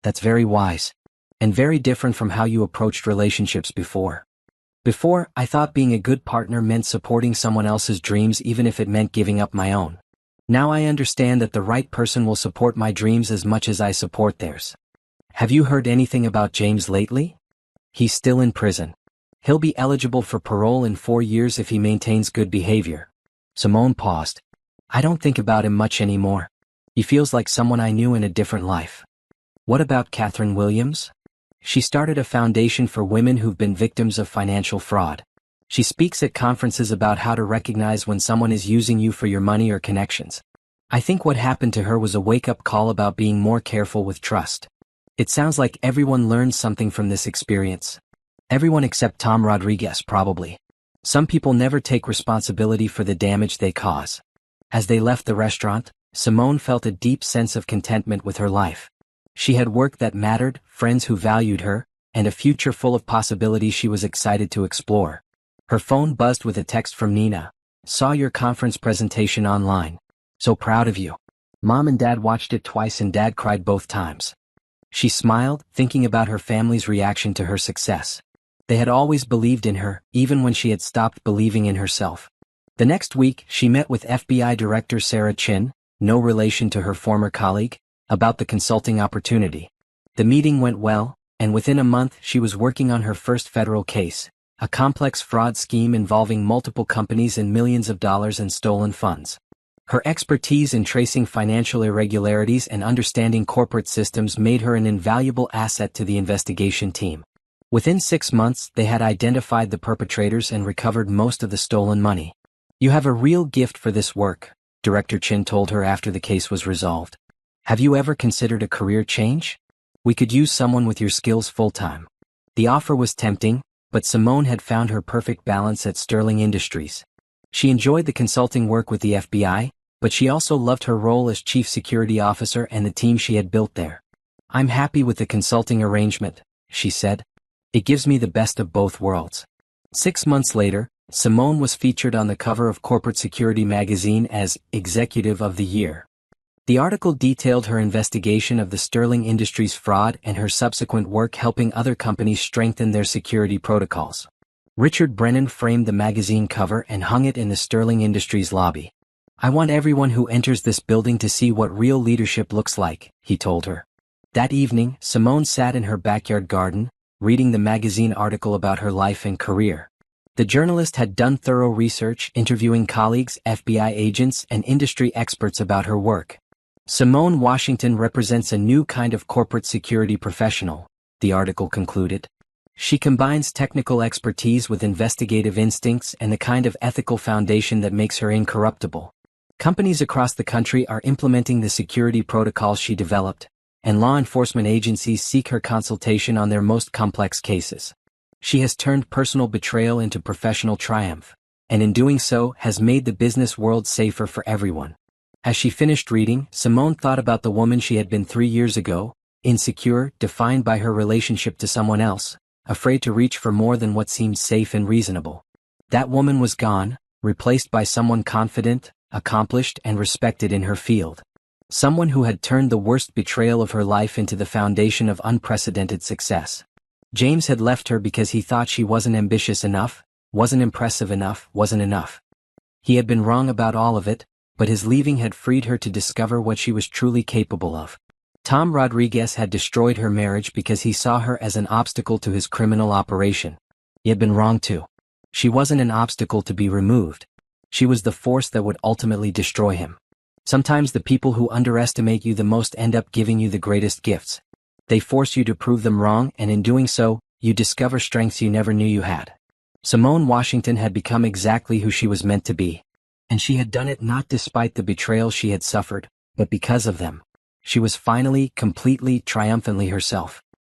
Speaker 1: "That's very wise. And very different from how you approached relationships before." "Before, I thought being a good partner meant supporting someone else's dreams even if it meant giving up my own. Now I understand that the right person will support my dreams as much as I support theirs." "Have you heard anything about James lately?" "He's still in prison. He'll be eligible for parole in 4 years if he maintains good behavior." Simone paused. "I don't think about him much anymore. He feels like someone I knew in a different life." "What about Catherine Williams?" "She started a foundation for women who've been victims of financial fraud. She speaks at conferences about how to recognize when someone is using you for your money or connections. I think what happened to her was a wake-up call about being more careful with trust. It sounds like everyone learned something from this experience. Everyone except Tom Rodriguez, probably. Some people never take responsibility for the damage they cause. As they left the restaurant, Simone felt a deep sense of contentment with her life. She had work that mattered, friends who valued her, and a future full of possibilities she was excited to explore. Her phone buzzed with a text from Nina. "Saw your conference presentation online. So proud of you." Mom and Dad watched it twice and Dad cried both times. She smiled, thinking about her family's reaction to her success. They had always believed in her, even when she had stopped believing in herself. The next week, she met with FBI Director Sarah Chin, no relation to her former colleague, about the consulting opportunity. The meeting went well, and within a month she was working on her first federal case, a complex fraud scheme involving multiple companies and millions of dollars in stolen funds. Her expertise in tracing financial irregularities and understanding corporate systems made her an invaluable asset to the investigation team. Within 6 months, they had identified the perpetrators and recovered most of the stolen money. "You have a real gift for this work," Director Chin told her after the case was resolved. "Have you ever considered a career change? We could use someone with your skills full-time." The offer was tempting, but Simone had found her perfect balance at Sterling Industries. She enjoyed the consulting work with the FBI, but she also loved her role as chief security officer and the team she had built there. "I'm happy with the consulting arrangement," she said. "It gives me the best of both worlds." 6 months later, Simone was featured on the cover of Corporate Security magazine as Executive of the Year. The article detailed her investigation of the Sterling Industries fraud and her subsequent work helping other companies strengthen their security protocols. Richard Brennan framed the magazine cover and hung it in the Sterling Industries lobby. "I want everyone who enters this building to see what real leadership looks like," he told her. That evening, Simone sat in her backyard garden, reading the magazine article about her life and career. The journalist had done thorough research, interviewing colleagues, FBI agents, and industry experts about her work. "Simone Washington represents a new kind of corporate security professional," the article concluded. "She combines technical expertise with investigative instincts and the kind of ethical foundation that makes her incorruptible. Companies across the country are implementing the security protocols she developed, and law enforcement agencies seek her consultation on their most complex cases. She has turned personal betrayal into professional triumph, and in doing so has made the business world safer for everyone." As she finished reading, Simone thought about the woman she had been 3 years ago, insecure, defined by her relationship to someone else, afraid to reach for more than what seemed safe and reasonable. That woman was gone, replaced by someone confident, accomplished, and respected in her field. Someone who had turned the worst betrayal of her life into the foundation of unprecedented success. James had left her because he thought she wasn't ambitious enough, wasn't impressive enough, wasn't enough. He had been wrong about all of it, but his leaving had freed her to discover what she was truly capable of. Tom Rodriguez had destroyed her marriage because he saw her as an obstacle to his criminal operation. He had been wrong too. She wasn't an obstacle to be removed. She was the force that would ultimately destroy him. Sometimes the people who underestimate you the most end up giving you the greatest gifts. They force you to prove them wrong, and in doing so, you discover strengths you never knew you had. Simone Washington had become exactly who she was meant to be. And she had done it not despite the betrayal she had suffered, but because of them. She was finally, completely, triumphantly herself.